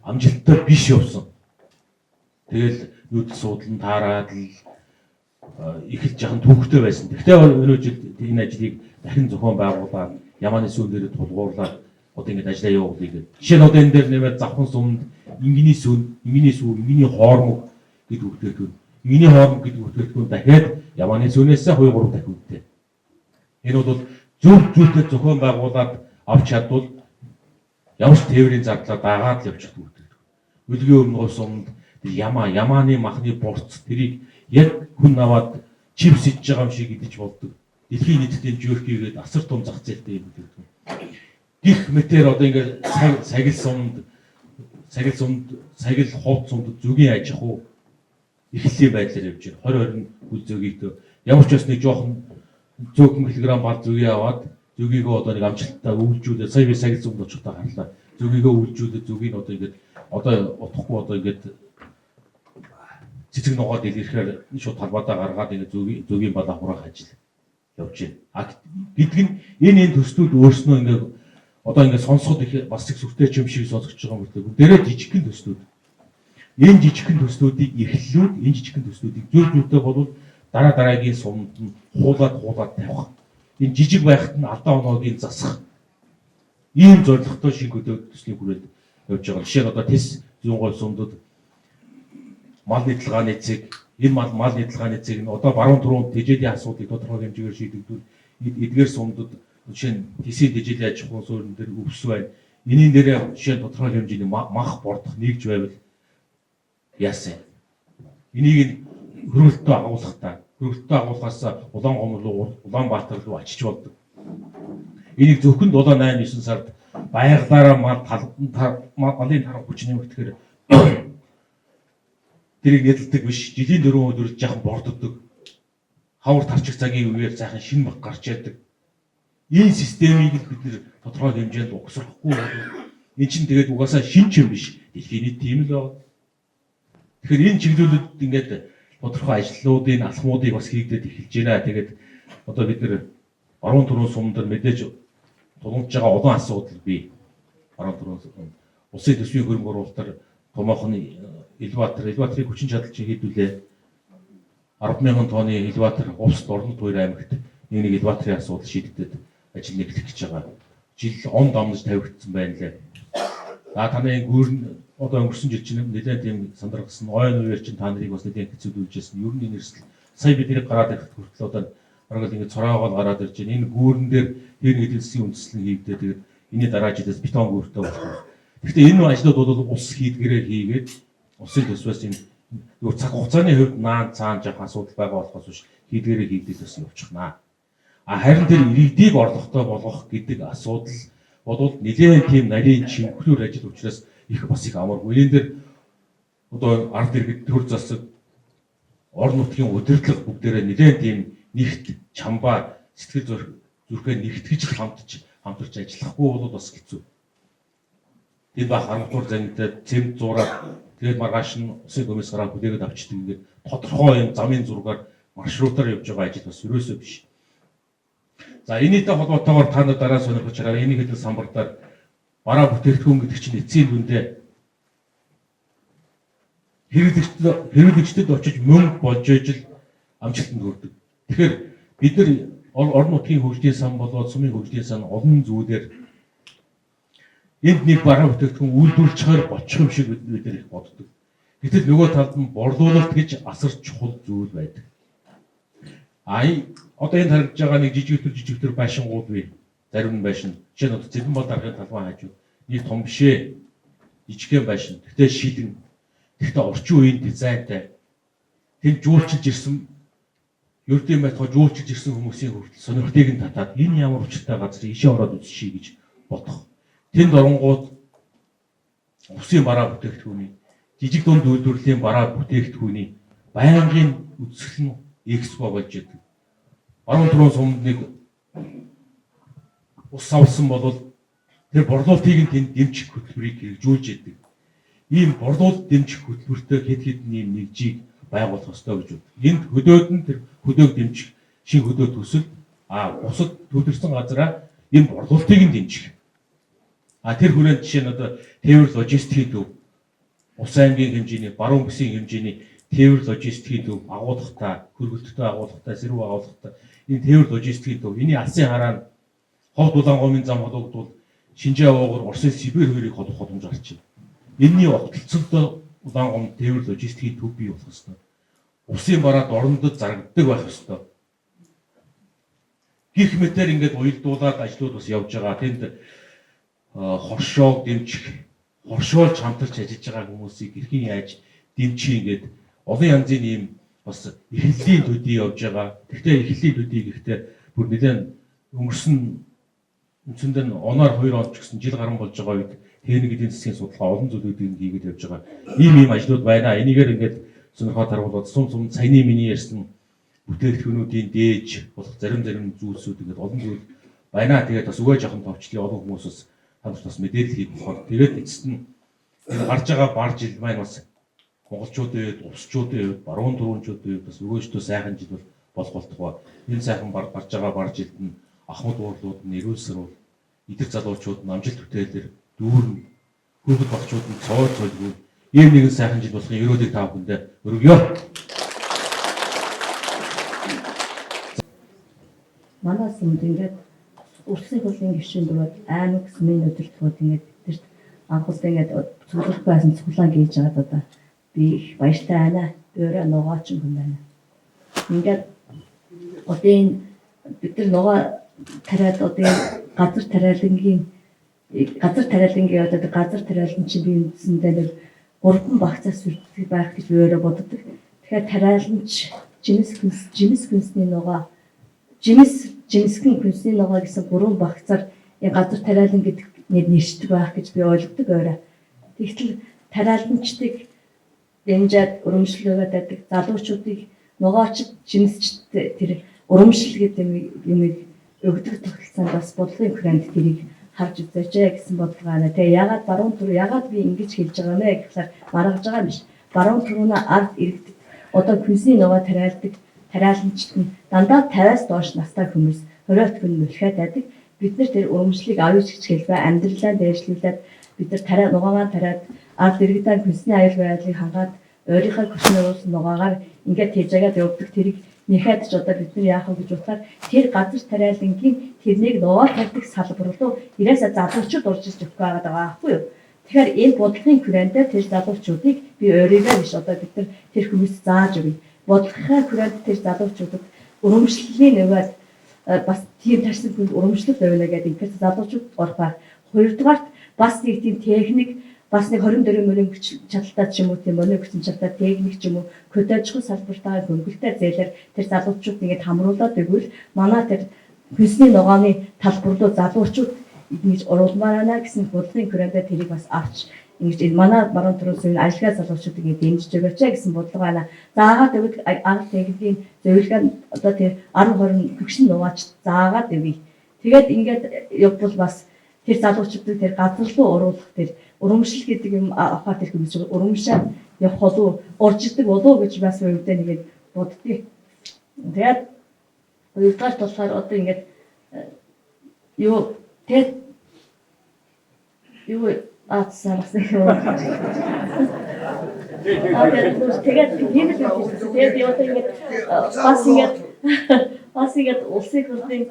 амжилттай биш явсан. Тэгэл юуд суудлан таараад л их л жахан төвхтэй байсан. Тэгтээ өнөө жил энэ ажлыг дахин зохион байгуулаад ямааны сүүн дээр тулгуурлаад одоо ингэж ажиллаа явуулъя гэдэг. Жишээ нь одоо энэ дээр нэмээд завхан сумд ингийн сүү, ингийн хоормог гэдэг үгтэйгүүн. Ингийн хоормог гэдэг үгтэйгүүн дахиад ямааны сүүнээс 2-3 дахин үгтэй. Энэ бол зөв зүйтэй зохион байгуулаад авч чадвал ямар ч тээврийн зардлаа дагаад л явчих үгтэйгүүн. Өдгийн өмнө сумд ямааны махны борц тэрийг яг хүн аваад чипс идж байгаа юм шиг идэж болдог. Дэлхийн нийтдээ жөөрхийгээд асар том зах зээлтэй юм гэдэг. Гих мэтэр одоо ингээд сагил ховд сумд зүгийн аж ахуй эхлэлийн байдлаар явж байна. 2020 үл зөгийг ямар ч бас нэг жоохон зөөгөн килограмм бал зүгээ аваад зүгийгөө одоо нэг амжилттай үйлжүүлээд сая би сагил сумд очихдаа харлаа. Зүгийгөө үйлжүүлээд зүгийг одоо ингээд одоо утахгүй одоо ингээд цэцэг ногоод ирэхээр шууд талбайдаа гаргаад ингээд зүгийн бал аврах ажил явж байна. Гэдэг нь энэ төслүүд өөрснөө ингээд одоо ингээд сонсоход их бас их сүртэй юм шиг сонсогч байгаа юм байна. Дээрээ жижигхэн төслүүд. Энэ жижигхэн төслүүдийг эхлүүлээд энэ жижигхэн төслүүдийг зүйтэй болвол дараагийн сумд нь хуулаад тавих. Энэ жижиг байхад нь алдаа оноогийн засах. Ийм зорилготой шиг төслийн хүрээлд явж байгаа. Жишээ нь одоо ТЭС зүүн гол сумдууд мал нийтлэгааны цэг энэ мал нийтлэгааны цэг нь одоо баруун түрүүнд тэжээлийн асуудлыг тодорхой хэмжээгээр шийдэгдүүл эдгээр сумдууд жишээ нь ТЭС-ийн тэжээлийн аж ахуйн суурин дээр өвс байна. Энийн дээр жишээ нь тодорхой хэмжээний мах бордох нэгж байвал яасан. Энийг хөрөлтөө агуулгаас Улаанбаатар руу очиж болдог. Энийг зөвхөн 7-8-9 сард байгалаараа малын тарах хүч нэмэгдэхээр тэрийг нэдэлдэг биш. Жилийн 4 өдөр жаахан борддог. Хавар тарчих цагийн үеэр сайхан шинэ баг гарч яадаг. Энэ системийг бид нэр тодорхой хэмжээнд угсрахгүй бол энэ чинь тэгээд угаасаа шинэ юм биш. Дэлхийн нийт тийм л байна. Тэгэхээр энэ чиглэлүүд ингээд тодорхой ажлуудын алхмуудыг бас хийгдээд эхэлж байна. Тэгээд одоо бид нэр баруун түрүүн сумд мэдээж тулгамж байгаа олон асуудал бий. Баруун түрүүн улсын төсвийн хөрөнгө оруулалтаар томоохон элеваторыг хүчин чадал чинь хийдүүлээ. 10,000 тонны элеватор Увс Орнод хоёр аймагт нэг элеваторын асуудал шийдэгдээд ажил нэглэх гэж байгаа. Жил он домнож тавигдсан байна лээ. Таны гүүрэн одоо өнгөрсөн жил чинь нэлээд тийм сандаргасан ойн үеэр чинь та нарыг бас нэлээд хэцүүдүүлжсэн. Ер нь нэрсэл сая бидний гараад ирэх хүртэл одоо бараг ингэ цороогоо гараад ирж байна. Энэ гүүрэн дээр тэр эдэлсийн үндэслэл хийгдээ тэгээд энэний дараа жилээс бетон гүүртэй болох. Гэхдээ энэ ажлууд бол улс хийдгээрээ хийгээд улсын төсвөөс энэ цаг хугацааны хувьд наан цаан жах асуудал байгаа болохоос биш хийдгээрээ хийгдэж бас явчихнаа. Харин тэр иргэдийг орлоготой болгох гэдэг асуудал бодвол нэлээд тийм нарийн чимхлүүр ажил учраас их бас их амаргүй. Энэ дээр одоо ард иргэд төр засаг орон нутгийн удирдлага бүгдээрээ нэлээд тийм нэгт чамбаа сэтгэл зүрхээ нэгтгэж хамтарч ажиллахгүй бол бас хэцүү. Энэ ба харамхуур зангидад цэм зураад тэгээд маргааш нь усын комисс гараа хүлээгээд авчдаг ингээд тодорхой юм замын зургаар маршрутаар явж байгаа ажил бас ерөөсөө биш. За энэтэй холбоотойгоор та нар дараа сонирхож байгаа энийг хэдэн самбартаар бараа бүтээгдэхүүн гэдэг чинь эцсийн дүндээ хэрэглэгчдэд очиж мөнгө болж ижил амжилтанд хүрдэг. Тэгэхээр бид нар орон нутгийн хөгжлийн сан болоод сумын хөгжлийн сан олон зүйлээр энд нэг бараа бүтээгдэхүүн үйлдвэрлэж чаар болчих юм шиг бид нар их боддог. Гэтэл нөгөө талд нь борлуулалт гэж асар чухал зүйл байдаг. Одоо энэ харагдж байгаа нэг жижиг байшингууд бий. Зарим нь байшин. Жишээ нь Зэвэн бол даргын талбай хажууд нэг том бишээ жижигхэн байшин. Тэгтээ шилэн. Тэгтээ орчин үеийн дизайнтай. Тэнд жуулчилж ирсэн ердийн байтугай жуулчилж ирсэн хүмүүсийн хүртэл сонирхтыг нь татаад энэ ямар учиртай газар ишээ ороод үзчихье гэж бодох. Тэнд оронгууд усын бараа бүтээгдэхүүний жижиг дунд үйлдвэрлэлийн бараа бүтээгдэхүүний байнгын үзэсгэлэн экспо болж идэг. Баруун түрүүн сумд нэг ус авсан бол тэр борлуулалтыг тэнд дэмжих хөтөлбөрийг хэрэгжүүлж идэг. Ийм борлуулалт дэмжих хөтөлбөртэй хэд хэдэн ийм нэгжийг байгуулах ёстой гэж байна. Энд хөдөөд нь тэр хөдөг дэмжих шин хөдөө төсөл бусад төлөвлөсөн газараа энэ борлуулалтыг нь дэмжих. Тэр хүрээнд жишээ нь одоо тээвэр логистикийн төв, Ус аймгийн хэмжээний, баруун бүсийн хэмжээний тээвэр логистикийн төв агуулгатай, хөргөлтөй агуулгатай, сэрүүн агуулгатай энэ тээвэр логистикийн төв энэний алсын хараа нь Ховд Улаангомын зам холбогдвол Шинжээ уугар Орсын Сибирь хоёрыг холбох боломж гарч байна. Энэний огтлцолтой Улаангом тээвэр логистикийн төв бий болох ёстой. Усын бараад орондод зарагддаг байх ёстой. Гэх мэтээр ингээд уялдуулаад ажлууд бас явж байгаа. Тэнд хоршоог дэмжих, хоршоолж хамтарч ажиллаж байгаа хүмүүсийг хэрхэн яаж дэмжих ингээд олон янзын ийм бас эхлэлийн төдий явж байгаа. Гэхдээ эхлэлийн төдий гэхдээ бүр нэлээд өнгөрсөн үндсэндээ оноор 2 он ч гэсэн жил гарсан болж байгаа үед техник эдийн засгийн судалгаа олон зүйлүүдийг хийгээд явж байгаа. Ийм ажлууд байна. Энийгээр ингээд сонирхоод харуулбал сум саяны миний ярьсан бүтээгдэхүүнүүдийн дээж болох зарим зүйлсүүд ингээд олон зүйл байна. Тэгээд бас өгөө жоохон товчлын олон хүмүүс бас мэдээлэл хийх болохоор тэгээд эцэст нь гарч байгаа бар жил маань бас монголчуудын үед, усчуудын үед, баруун түрүүнчүүдийн үед бас өгөөжтөө сайхан жил болох болтугай. Энэ сайхан гарч байгаа бар жилд нь ахмад уурлууд нь эрүүл сэрүүл идэх залуучууд нь амжилт бүтээлэр дүүрэн хүүхэд багчууд нь цоо цолгүй ийм нэгэн сайхан жил болохын ерөөдийг та бүхэндээ өргөё. Манай сумд ингээд Улсын хурлын гишүүн дөрөв аймаг сүмийн өдөртгүүд ингээд тэрт анхуулсан ингээд цуглах байсан цуглаан хийж байгаа одоо би их баяртай байна. Өөрөө ногооч юм байна. Ингээд одоо бид нар ногоо тариад одоо газар тариалангийн одоо газар тариалан чинь би үндсэндээ нэг 3 багцаас үрдэх байх гэж өөрөө боддог. Тэгэхээр тариаланч жимс хүнсний ногоо жимсгэн хүнсний ногоо гэсэн 3 багцаар энэ газар тариалан гэдэг нэршдэг байх гэж би ойлгодог өөрөө. Тэгтэл тариаланчдыг дэмжиж урамшилгаагаад байдаг залуучуудыг ногоочд жимсчд тэр урамшил гэдэг юмыг өгдөг тогтолцоонд бас бодлогын хүрээнд тэрийг харж үзээч гэсэн бодлого байна. Тэгээ ягаад баруун түр ягаад би ингэж хэлж байгаа нэ гэхээр маргаж байгаа юм биш. Баруун түрүүнээ ард иргэдэд одоо хүнсний ногоо тариалдаг тариаланчд нь дандаа 50-аас доош настай хүмүүс хориот хүн мөлхөөд байдаг. Бид нар тэр урамшлыг авъя гэж хэлбэ амьдралаа дээшлүүлээд бид нар ногоогоо тариад ард иргэдийн хүнсний аюул байдлыг хангаад өөрийнхөө хүчний уусан ногоогаар ингээд тэжээгээд явдаг тэрийг нэхэд ч одоо бид нар яах вэ гэж бодлоор тэр газар тариалангийн тэрнийг ногоо тавьдаг салбар руу ирээсээ залуучууд урж ирж өгөх байгаа байхгүй юу? Тэгэхээр энэ бодлогын хүрээндээ тэр залуучуудыг би өөрийгөө биш одоо бид нар тэр хүмүүс зааж өгье. Бодлогын хүрээнд тэр залуучуудад урамшлалын нэвэд бас тийм тарсан хүн урамшлал байвна гэдэг ингээд залуучууд орох байх. Хоёрдугаарт бас нэг тийм техник бас нэг 24 мөрийн хүч чадaltaй ч юм уу тийм өнөө хүчин чадaltaй техник ч юм уу кодажгүй салбартаа хөнгөлтэй зээлэр тэр залуучууд ингээд хамруулад өгвөл манай тэр хүнсний ногооны талбар руу залуучууд ингэж оруулмаар байна гэсэн бодлогын хүрээндээ тэрийг бас авч ингэж манай баруун түрүүсийн ажиллагаа залуучуудыг ингэж дэмжиж өгөөч гэсэн бодлого байна. Заагаад өгөх арга техникийн зөвлөгөө одоо тэр 10-20 хүчин нугаач заагаад өгье. Тэгээд ингээд явбал бас тэр залуучуудыг тэр газар руу оруулах тэр урамшил гэдэг юм авахад тэр хүмүүс урамшаад явах болов орж идэг болов гэж бас өвдөө нэгээд боддгийг. Тэгээд хоёрдугаар болохоор одоо ингээд юу аацсан бас нэг юм. Тэгээд одоо ингээд бас ингээд улсын хурлын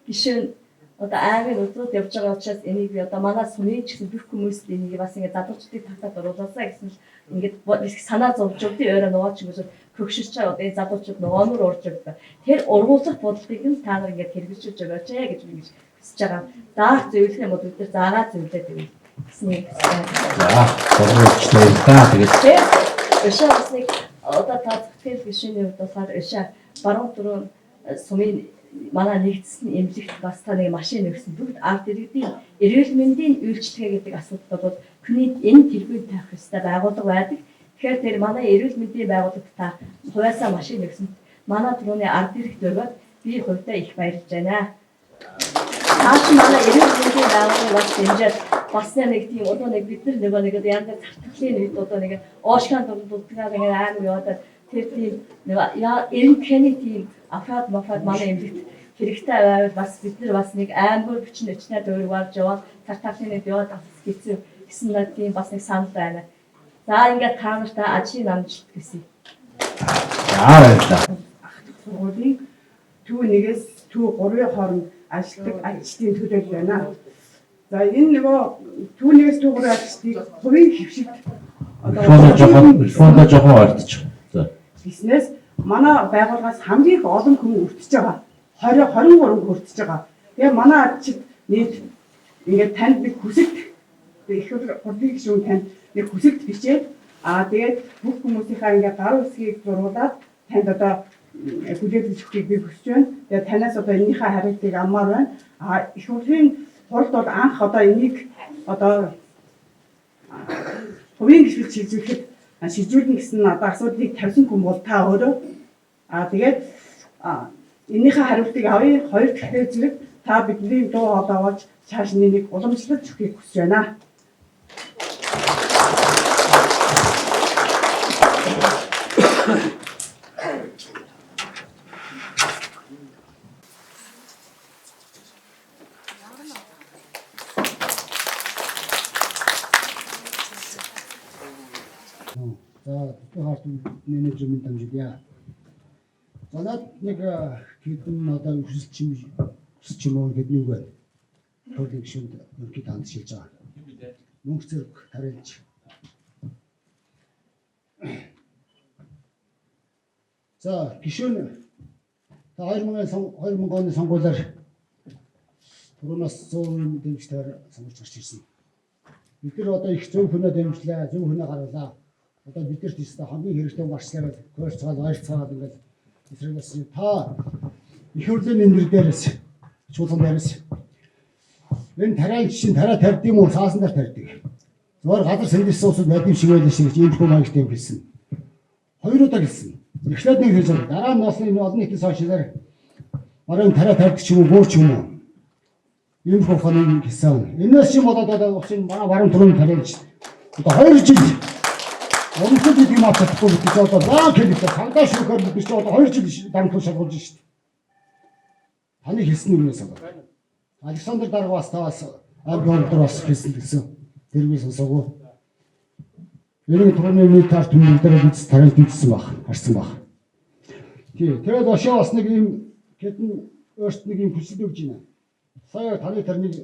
гишүүн одоо аймаг өдрөд явж байгаа учраас энийг би одоо манай сумын ч гэсэн бүх хүмүүст энийг бас ингээд залуучдыг татаад оруулаасаа гэсэн л ингээд санаа зовж өгдөө өөрөө нөгөө ч ингэж хөгшөрч байгаа одоо энэ залуучууд нөгөөнөр урж өгдөө. Тэр ургуулах бодлогыг нь та нар ингээд хэрэгжүүлж өгөөч гэж би ингэж хүсэж байгаа. Заах зөвлөх юм бол бид нар заагаа зөвлөд өгье. Гэсний. За, боловчтой та тэгээд Өшөө бас нэг одоо та зөвхөн гишүүний хувьд болохоор өшөө баруун дөрөв сумын манай нэгдсэн эмнэлэгт бас та нэг машин өгсөн бүгд ард иргэдийн эрүүл мэндийн үйлчлэгээ гэдэг асуудал бол хүний энэ тэргүүнд тавих ёстой байгууллага байдаг. Тэгэхээр тэр манай эрүүл мэндийн байгууллагт та хувьяасаа машин өгсөн манай түрүүний ард иргэд өгөөд би хувьдаа их баярлж байна. Тааш манай эрүүл мэндийн байгууллагыг бас дэмжиж бас нэг тийм одоо нэг бид нар нэг янз бүр татгалын үед одоо нэг оошгон дурддаг нэг аим яваад тэр тийм нэг эренхний тийм афрад манай эмнэлэгт хэрэгтэй байвал бас бид нар бас нэг аймаг бичнэ өчнөд өөрөөр яваад татгалын үед яваад гэсэн нэг тийм бас нэг санал байна. За ингээд та нартай ажлын намжилт гэсэн. за баярлалаа. Сургуулийн төв 1-ээс төв 3-ын хооронд ажилладаг ажилтны төлөөлөл байна. За энэ нөгөө төв 1-ээс төв 3 ажилтныг хувийн хөвшилт Шуунда жоохон ойртож. За. Бизнес манай байгууллагаас хамгийн их олон хүн өртөж байгаа. 23 өртөж байгаа. Тэгээ манай ардчид нийт ингээд танд нэг хүсэлт их хурлын гишүүн танд нэг хүсэлт бичээд тэгээд бүх хүмүүсийнхаа ингээд гаруй хэсгийг зургуулад танд одоо хүлээж өгөхийг би хүсэж байна. Тэгээд танаас одоо энэнийхээ хариултыг аммаар байна. Их хурлын хурд бол анх одоо энийг одоо хувийн гишүүн шийдвэрлэх гэсэн одоо асуудлыг тавьсан хүн бол та өөрөө. Тэгээд энэнийхээ хариултыг авъя. Хоёр дахь зэрэг та бидний дуу хоолой болж цааш нэг уламжлалт өгөхийг хүсэж байна. За, тэгэхээр менежмент дамжуулъя. За, над нэг хэдэн одоо хүсэлч юм уу гэдэг нэг байна. Төрлийн гишүүнд өргөд хандшилж байгаа. Мөнгө зэрэг хариулж. За, гишүүн 2000 оны сонгуулиар түрүүнээс 100% дэмжлэгээр сонгож гарч ирсэн. Бид нар одоо их зөв хүнээ дэмжлээ, зөв хүнээ гаргалаа. Одоо бидэрт ихтэй хамгийн хэрэгтэй гарчлаа коорцгал ойрцоод ингээд эсрэгээс та их хурлын нэмэр дээрээс чуулган дээрээс энэ тариалж чинь тараа тавьд юм уу цаасан дээр тавьдаг. Зөөр газар сэндэлсэн усуд байдсан шиг байлаа шиг ийм хүн маягтай хэлсэн. Хоёр удаа хэлсэн. Эхлээд нэг хэлсэн. Дараа нь насны олон нийтийн сошиалар баруун тараа тавьдаг ч юм уу буур ч юм уу. Ийм хохоныг хэлсэн. Энэс юм болоод одоо усын манай баруун түрүүнд тариалж одоо 2 жил Оросууд гэдэг юм атахгүй гэж одоо заа хэлээ. Цагдаа шүүхээр бид ч одоо 2 жил дамжуулж шалгуулж шít. Таны хэлсэн юмнаас байна. Александр Даргаас таваас Альбондрос хэлсэн гэсэн. Тэргүй сонсоогүй. Ерөнхий турны нийтээр тэмдэглэлээр биз тариалт хийсэн баг. Харсан баг. Тий. Тэгээд ошоо бас нэг юм хэдэн өөрт нэг юм хүсэл өгж байна. Сая таны тэр нэг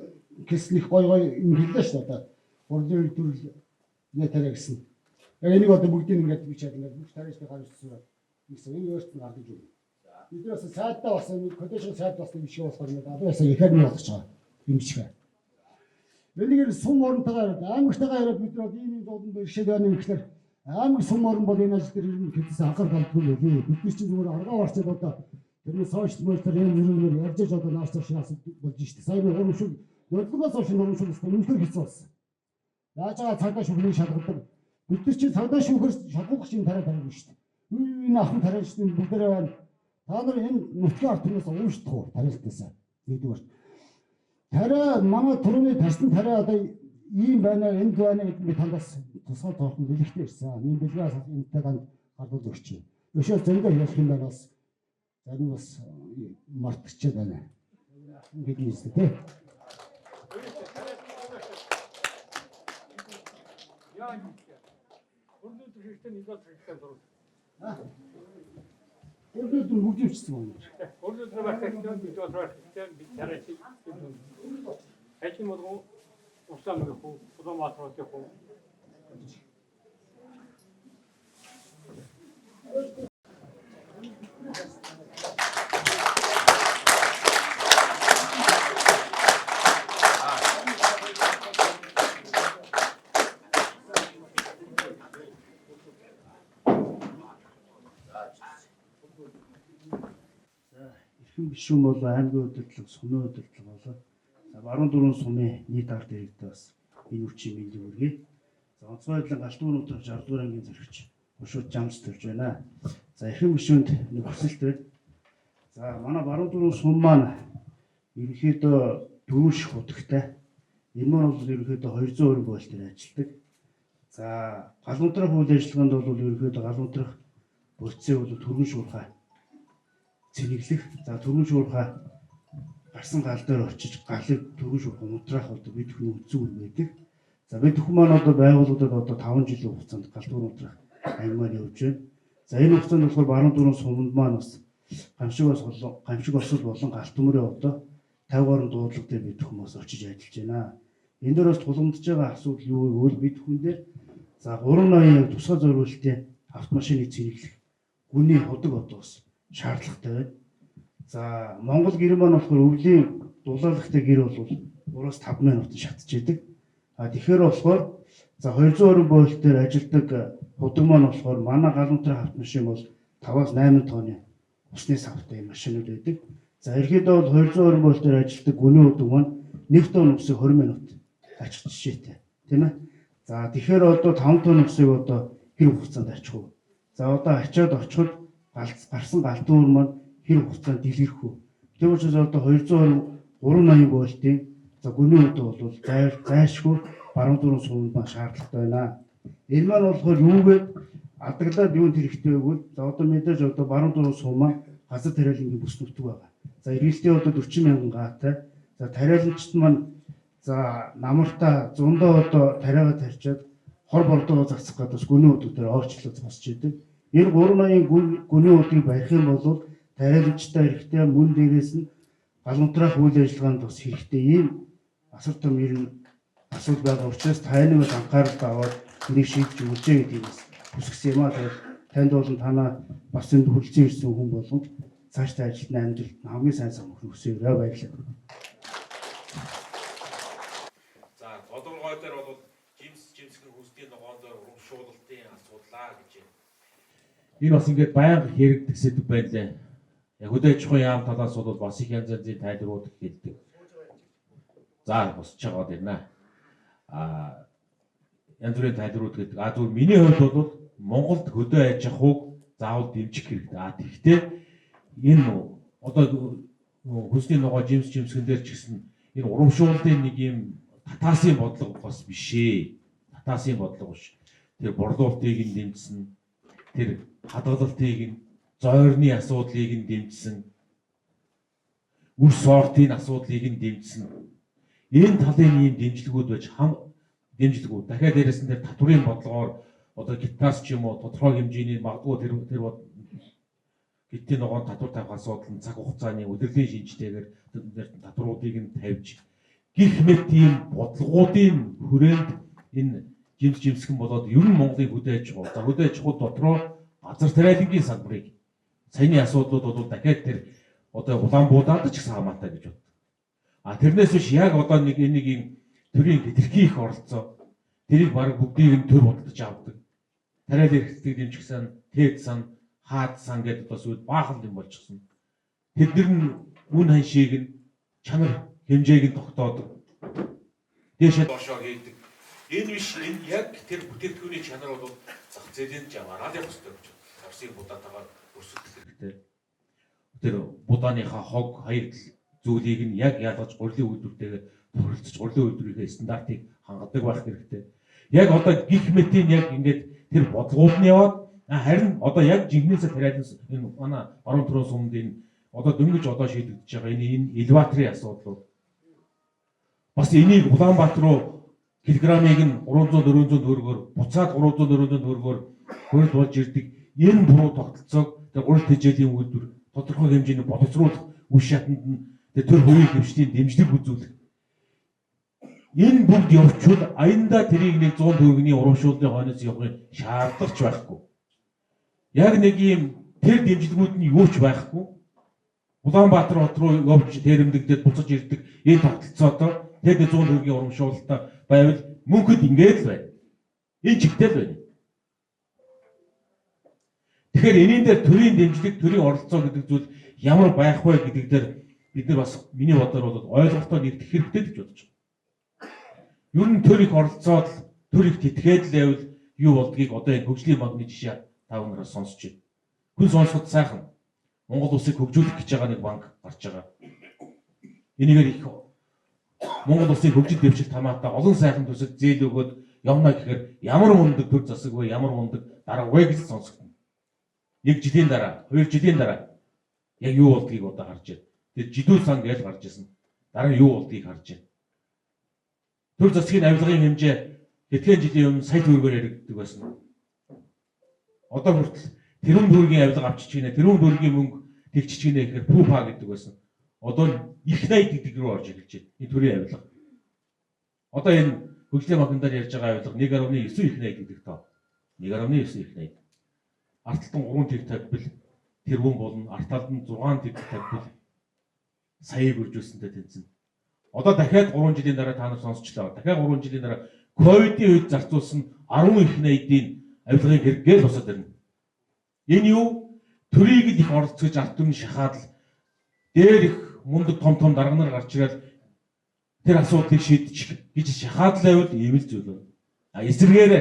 хэслэх гой юм хэллээ шүү дээ. Урдын үйлдвэрлэл нэтарэ гэсэн. Энийг одоо бүгдийг ингээд бичээд ингээд бүх тариалт гаргаж ирсэн. Гэсэн энэ өөрт нь гаргаж өгнө. Биднээс сайдаа бас нэг кодишн сайд бас нэг шиг болохоор нэг адаас ихээр нь болгож байгаа. Дэмжихээ. Энийг сум оронтойгоо аймагтайгаа яриад бид нар ийм дууданд иршээд байна гэхээр аймаг сум орон бол энэ ажил дээр ирнэ гэдээс анхаар болдгүй байлээ. Бид нар чинь зүгээр аргаа барчаад одоо тэрний сошиал медиа юм ярьж одоо нааш цааш болж штэ. Сайн урам шиг бодлогоос хойш урам шиг үнэхээр хэцүү болсон. Яаж байгаа цагдаа шүүхний шалгалт бид нар чинь цагдаа шүүхэр шалгуулах чинь тарай тарай штэ. Энэ ахын тариалчдын бүгдээрээ байна. Та нар энэ нутгийн ард түмнээс уушдах уу тариалтаасаа. Нэгдүгээр. Тарай манай түрүүний тарсан тарай одоо ийм байна энд байна гэдэг би тандаас тусгай тоохын бэлэгтэй ирсэн. Энэ бэлгээс энэтэй ганд гардуул өгч юм. Өшөө зөндөө ярих юм байна бас. Зарим бас мартчихад байна. Ингээд юм шүү дээ. Яа. Урдын төшөлтөнд нэг л хэрэгтэй зураг. өөрөөр бүгд өвчсөн юм. Өөрөөр хэлбэл бид одоо бид тарайч ажим болов усан гэх үү, улаанбаатар гэх үү. Эрхэм гишүүн бол аймгийн удирдлага, сумын удирдлага болоо. За 14 сумын нийт ард иргэдэд бас энэ үчи мэндийг хүргэе. За онцгой байдлын Галт Үүрэг нутгийн 60 дугаар ангийн зоригч Бушууд Жамс төрж байна. За эрхэм гишүүнд нэг хүсэлт байна. За манай 14 сум маань ерөнхийдөө 4 ших хутагтай. Энэ маань бол ерөнхийдөө 200 өрн боол дээр ажилладаг. За гал унтрах үйл ажиллагаанд бол ерөнхийдөө гал унтрах процесс бол түргэн шуурхай цэниглэх. За түргэн шуурхай гарсан гал дээр очиж галыг түргэн шуурхай унтраах бол бид хүн үзүү байдаг. За бид хүн маань одоо байгууллагад одоо 5 жилийн хугацаанд гал түргэн унтрах анги маань явж байна. За энэ хугацаанд болохоор 14 суманд маань бас гамшиг осол болон галт төмөрөө одоо 50 гаруй дуудлага дээр бид хүмүүс очиж ажиллаж байна. Энэ дээр бас тулгамдж байгаа асуудал юу гэвэл бид хүн дээр за 380 тусгай зориулалтын автомашиныг цэниглэх гүний худаг одоо бас шаардлагатай байна. За Монгол гэр маань болохоор өвлийн дулаалагтай гэр бол 3-5 минут шатж идэг. А тэгэхээр болохоор за 220 боолт дээр ажилладаг худаг маань болохоор манай гал унтрах автомашин бол 5-8 тонны усны савтай машинууд байдаг. За ерөнхийдөө бол 220 боолт дээр ажилладаг гүний худаг маань 1 тонн усыг 20 минут ачих жишээтэй. Тийм ээ. За тэгэхээр одоо 5 тонн усыг одоо хэр хугацаанд ачих вэ? За одоо ачаад очиход гарсан галт үүр маань хэр хугацаанд дэлгэрэх үү? Тийм учраас одоо 280 боолтын за гүний худаг бол зайлшгүй 14 суманд маань шаардлагатай байна. Энэ маань болохоор юугээд алдаглаад юунд хэрэгтэй вэ? За одоо мэдээж одоо 14 сум маань газар тариалангийн бүс нутаг байгаа. За эргэлтийн одоо 40 мянган гаатай. За тариалагчид маань за намартаа зундаа одоо тариагаа тарьчаад хор болдоо зацсах гадаас гүний худаг дээр орчлоо зогсож идэг. Энэ 380 гүний худгийг барих юм бол тариалагчтай хэрэгтэй мөн дээрээс нь гал унтраах үйл ажиллагаанд бас хэрэгтэй ийм асар том асуудал байгаа учраас таны бол анхаарал таваад энийг шийдэж өгөөч гэдэг юм хүсгэсэн юм аа. Тэгээд танд болон танаа бас энд хүрэлцэн ирсэн хүн болгонд цаашдаа ажилтны амжилт хамгийн сайн самхын хүсэвээ баярлалаа. За тодорхой дээр бол жимсгийн хүсдийн ногоон дээр урамшуулалтын асуудлаа гэж байна. Энэ бас ингээд байнга хэрэг төсөд байлаа. Яг хөдөө аж ахуйн яам талаас бол бас их янз янзын тайлбарууд хэлдэг. За босч байгаа байна. Янз бүрийн тайлбарууд гэдэг. Зүгээр миний хувьд бол Монголд хөдөө аж ахуйг заавал дэмжих хэрэгтэй. Тэгэхдээ энэ одоо хүсний ногоо жимсгэн дээр ч гэсэн энэ урамшууллын нэг юм татаасын бодлого бас биш ээ. Татаасын бодлого биш. Тэр борлуулалтыг нь дэмжсэн. Тэр хадгалалтыг нь зойрны асуудлыг нь дэмжсэн. Үр сортын асуудлыг нь дэмжсэн. Энэ талын ийм дэмжлэгүүд байж дэмжлэгүүд дахиад дээрээс нь татврын бодлогоор одоо гитаас ч юм уу тодорхой хэмжээний магадгүй тэр гитийн ногоон татвар тавих асуудал нь цаг хугацааны удирдлагын шинжтэйгээр татваруудыг нь тавьж гэх мэт тийм бодлогоодын хүрээнд энэ жимсгэн болоод ер нь Монголын хөдөө аж ахуй. За хөдөө аж ахуй дотроо газар тариалангийн салбарыг саяны асуудлууд бол дахиад тэр одоо Улаанбуудаад ч гэсэн хамаатай гэж боддог. Тэрнээс биш яг одоо нэг юм төрийн хэтэрхий их оролцоо тэрийг баг бүгдийг нь төр бодож авдаг. Тариал эрхтгийг дэмжих сан, тэд сан, хаад сан гэдэг бас үл баахан юм болчихсон. Тэдгээр нь үн ханшийг нь чанар хэмжээг нь тогтоодог. Дээшээ доошоо хийдэг. Энэ биш энэ яг тэр бүтээгдэхүүний чанар бол зах зээлийн жамаараад явах хэрэгтэй гэж байна. Тарсын будаатаагаар өрсөлдөх хэрэгтэй. Тэр будааныхаа хог хоёр зүйлийг нь яг ялгаж гурилын үйлдвэртэйгээ төрөлцөж гурилын үйлдвэрийнхээ стандартыг хангадаг байх хэрэгтэй. Яг одоо гих мэтийн яг ингээд тэр бодлогууд нь яваад харин одоо яг жигнэсээ тариалан энэ манай 14 сумд энэ одоо дөнгөж одоо шийдэгдэж байгаа энэ элеваторын асуудлууд бас энийг Улаанбаатар руу килограммыг нь 300-400 төгрөгөөр буцаад 300-400 төгрөгөөр хөрөл болж ирдэг энэ буруу тогтолцоог тэр урд хичээлийн үйлдвэр тодорхой хэмжээний боловсруулах үе шатанд нь тэр хувийн хэмжээний дэмжлэг үзүүлэх. Энэ бүгд явуучвал аяндаа тэрийг нэг 100 төгрөгийн урамшууллын хойноос явахын шаардлагач байхгүй. Яг нэг юм тэр дэмжлэгүүд нь юу ч байхгүй. Улаанбаатар хот руу явж тэрэмдэгдээд буцаж ирдэг энэ тогтолцоодоо тэр 100 төгрөгийн урамшуулалтаа байвал мөнхөд ингээд л байна. Энэ чигтэл байна. Тэгэхээр энийн дээр төрийн дэмжлэг, төрийн оролцоо гэдэг зүйл ямар байх вэ гэдэг дээр бид нар бас миний бодоор бол ойлголтоо нэгдэх хэрэгтэй гэж бодож байна. Ер нь төр их оролцоод төр их тэтгээд л байвал юу болдгийг одоо энэ хөгжлийн банкны жишээ тавнараас сонсч байна. Хүн сонсоход сайхан Монгол улсыг хөгжүүлэх гэж байгаа нэг банк гарч байгаа. Энийгээр их Монгол улсыг хөгжил дэвшилт хамаатай олон сайхан төсөв зээл өгөөд явна гэхээр ямар мундаг төр засаг вэ, ямар мундаг дарга вэ гэж сонсогдно. 1 жилийн дараа, 2 жилийн дараа яг юу болдгийг одоо харж байна. Тэр жидүүл сан гэж гарч ирсэн. Дараа нь юу болдгийг харж байна. Төр засгийн авилгын хэмжээ хэдхэн жилийн өмнө сая төгрөгөөр яригддаг байсан. Одоо хүртэл тэрүүн төгрөгийн авилга авчиж гинэ, тэрүүн төгрөгийн мөнгө тэгчиж гинэ гэхээр пүүпа гэдэг байсан. Одоо их 80 гэдэг рүү орж эхэлж байна. Энэ төрийн авилга. Одоо энэ хөгжлийн банкнаар ярьж байгаа авилга 1.9 их 80 гэдэг тоо. 1.9 их 80. Арталтан 3 тэг тавьбал тэрүүн болно. Арталд нь 6 тэг тавьбал саяыг үржүүлсэнтэй тэнцэн. Одоо дахиад 3 жилийн дараа та нар сонсчлаа. Дахиад 3 жилийн дараа ковидын үед зарцуулсан 10 их 80-ийн авилгыг хэрэггээл босоод ирнэ. Энэ юу? Төрийг л их оролцож ард түмний шахаад л дээр их мундаг том дарга нар гарч ирэл тэр асуудлыг шийдчих гэж шахаад л байвал ийм л зүйл байна. А эсвэргээр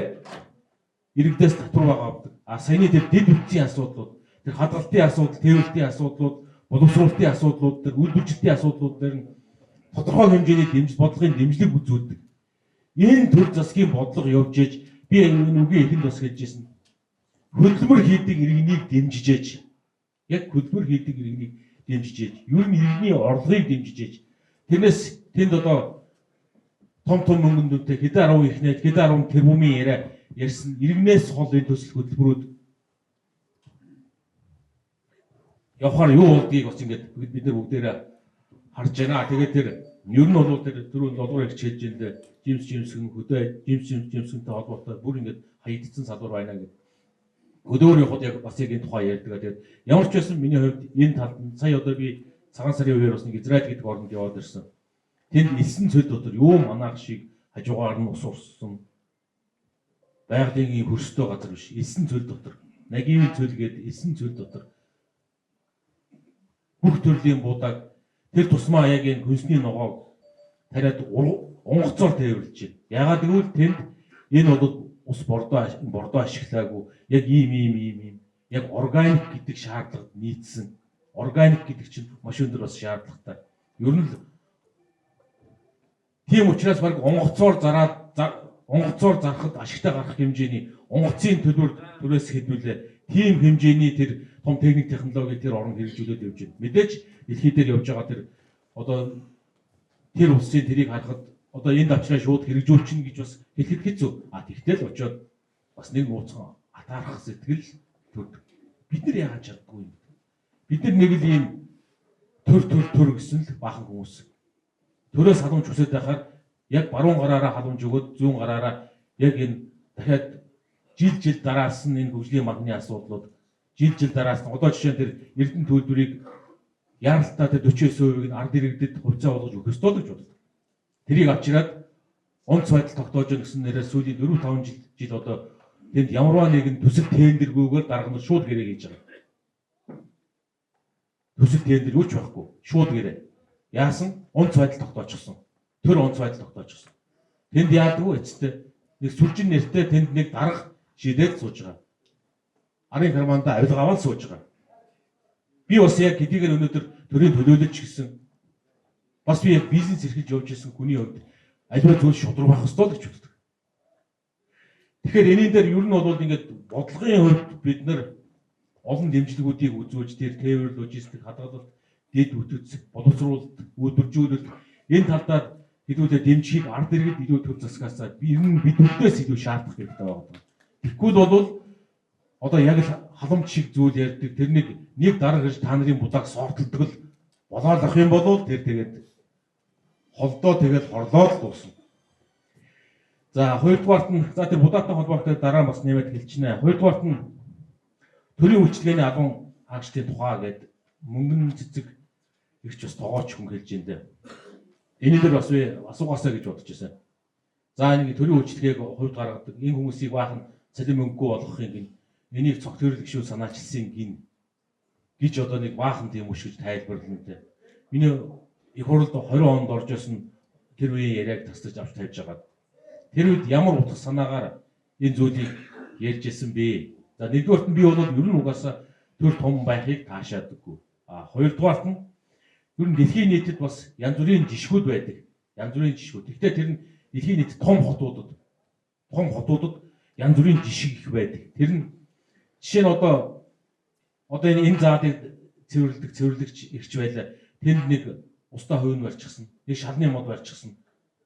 иргэдээс татвар байгаа авдаг. А саяны тэр дэд бүтцийн асуудлууд, тэр хадгалтын асуудал, тээвэрлтийн асуудлууд, боловсруулалтын асуудлууд, тэр үйлдвэрчдийн асуудлууд дээр нь тодорхой хэмжээний дэмжлэг бодлогын дэмжлэг үзүүлдэг. Энэ төр засгийн бодлого явж ээж би энэ үгийн эхэнд бас хэлж ирсэн. Хөдөлмөр хийдэг иргэнийг дэмжиж ээж. Яг хөдөлмөр хийдэг иргэнийг дэмжиж ээж. Ер нь иргэний орлогыг дэмжиж ээж. Тэрнээс тэнд одоо том мөнгөндүүдтэй хэдэн 10 их найд, хэдэн 10 тэрбумын яриа ярьсан иргэнээс хол энэ төсөл хөтөлбөрүүд явахаар юу болдгийг бас ингээд бид нар бүгдээрээ харж байна. Тэгээд тэр ер нь бол тэр түрүүнд долгоор их хэлж байлаа. Жимсгэн хөдөө жимсгэнтэй холбоотой бүр ингээд хаягдсан салбар байна гэдэг. Өдөөр явахад яг бас яг энэ тухай ярьдаг. Тэгээд ямар ч байсан миний хувьд энэ талд сая одоо би цагаан сарын үеэр бас нэг Израиль гэдэг орнд яваад ирсэн. Тэнд элсэн цөл дотор юу манайх шиг хажуугаар нь ус урссан байгалийн хөрстэй газар биш. Элсэн цөл дотор, нагийн цөл гээд элсэн цөл дотор бүх төрлийн буудаг тэр тусмаа яг энэ хүнсний ногоог тариад онгоцоор тээвэрлэж байна. Ягаад гэвэл тэнд энэ бол ус бордоо ашиглаагүй яг ийм яг органик гэдэг шаардлагад нийцсэн. Органик гэдэг чинь маш өндөр бас шаардлагатай. Ер нь л тийм учраас баг онгоцоор зарахад ашигтай гарах хэмжээний онгоцын төлөөс хэдүүлээ тийм хэмжээний тэр том техник технологи тэр орн хэрэгжүүлээд явж байна. Мэдээж дэлхий дээр явж байгаа тэр одоо тэр улсын тэрийг харахад одоо энэ давчраа шууд хэрэгжүүлчихнэ гэж бас хэлэхэд хэцүү. А тэгтэл очоод бас нэг нууцхан атаарах сэтгэл төрдөг. Бид нар яагаад чаддгүй юм? Бид нар нэг л ийм төр гэсэн л баахан хүмүүс. Төрөөс халамж хүсэж байхаар яг баруун гараараа халамж өгөөд зүүн гараараа яг энэ дахиад жил дараас нь энэ хөгжлийн банкны асуудлууд жил дараас нь одоо жишээ нь тэр Эрдэнэ төлбөрийг яаралтаа тэр 49%-ийг ард иргэдэд хувьцаа болгож өгөх ёстой гэж бодлоо. Тэрийг авчираад онц байдал тогтоож өгсөн гэсэн нэрээр сүүлийн 4-5 жил одоо тэнд ямарваа нэгэн төсөл тендергүйгээр дарга нар шууд гэрээ хийж байгаа. Төсөл тендер юу ч байхгүй. Шууд гэрээ. Яасан? Онц байдал тогтоочихсон. Төр онц байдал тогтоочихсон. Тэнд яадаггүй эцэстээ нэг сүлжин нэртэй тэнд нэг дарга шийдээд сууж байгаа. Арын карманда авилга аваад сууж байгаа. Би бас яг хэдийгээр өнөөдөр төрийн төлөөлөлч гэсэн бас би яг бизнес эрхэлж явж исэн хүний хувьд аливаа зүйл шудраг байх ёстой л гэж боддог. Тэгэхээр энийн дээр ер нь бол ингээд бодлогын хувьд бид нар олон дэмжлэгүүдийг үзүүлж тэр тээвэр логистик хадгалалт дэд бүтц боловсруулалт үйлдвэржүүлэлт энэ талдаа хэдүүлээ дэмжихийг ард иргэд илүү төр засгаасаа бид бүднээс илүү шаардах хэрэгтэй байна. Тэгвэл бол одоо яг л халамж шиг зүйл ярьдаг тэрнийг нэг дарга гэж та нарын будааг соортолдог л болоолох юм бол тэр тэгээд холдоо тэгээд хорлоо л дуусна. За хоёрдугаарт нь за тэр будаатай холбоотой дараа бас нэмээд хэлчихнэ. Хоёрдугаарт нь төрийн үйлчлэгээний албан хаагчдын тухай гэдэг мөнгөн цэцэг ихч бас тоогооч хүн хэлж байна. Энэ дээр бас би асуугаасаа гэж бодож байсан. За нэг төрийн үйлчлэгээг хувьд гаргадаг энэ хүмүүсийг баахан цалин мөнгөгүй болгохын гин энийг цогцлол гişүү санаачилсан гин гэж одоо нэг баахан тийм өшгөж тайлбарлана дээ. Миний их хурлд 20 онд орж исэн тэр үеийн яриаг тасдаж авч тавьж байгаа. Тэр үед ямар утга санаагаар энэ зүйлийг ярьж исэн бэ? За нэгдүгээрт нь би бол ер нь угаасаа төр том байхыг таашаадаггүй. Хоёрдугаарт нь ер нь дэлхийн нийтэд бас янз бүрийн жишгүүд байдаг. Янз бүрийн жишгүүд. Гэхдээ тэр нь дэлхийн нийтэд том хотуудад янз бүрийн жишг их байдаг. Тэр нь жишээ нь одоо энэ заадыг цэвэрлэгч ирч байлаа. Тэнд нэг устаа хувийн барьчихсан. Нэг шалны мод барьчихсан.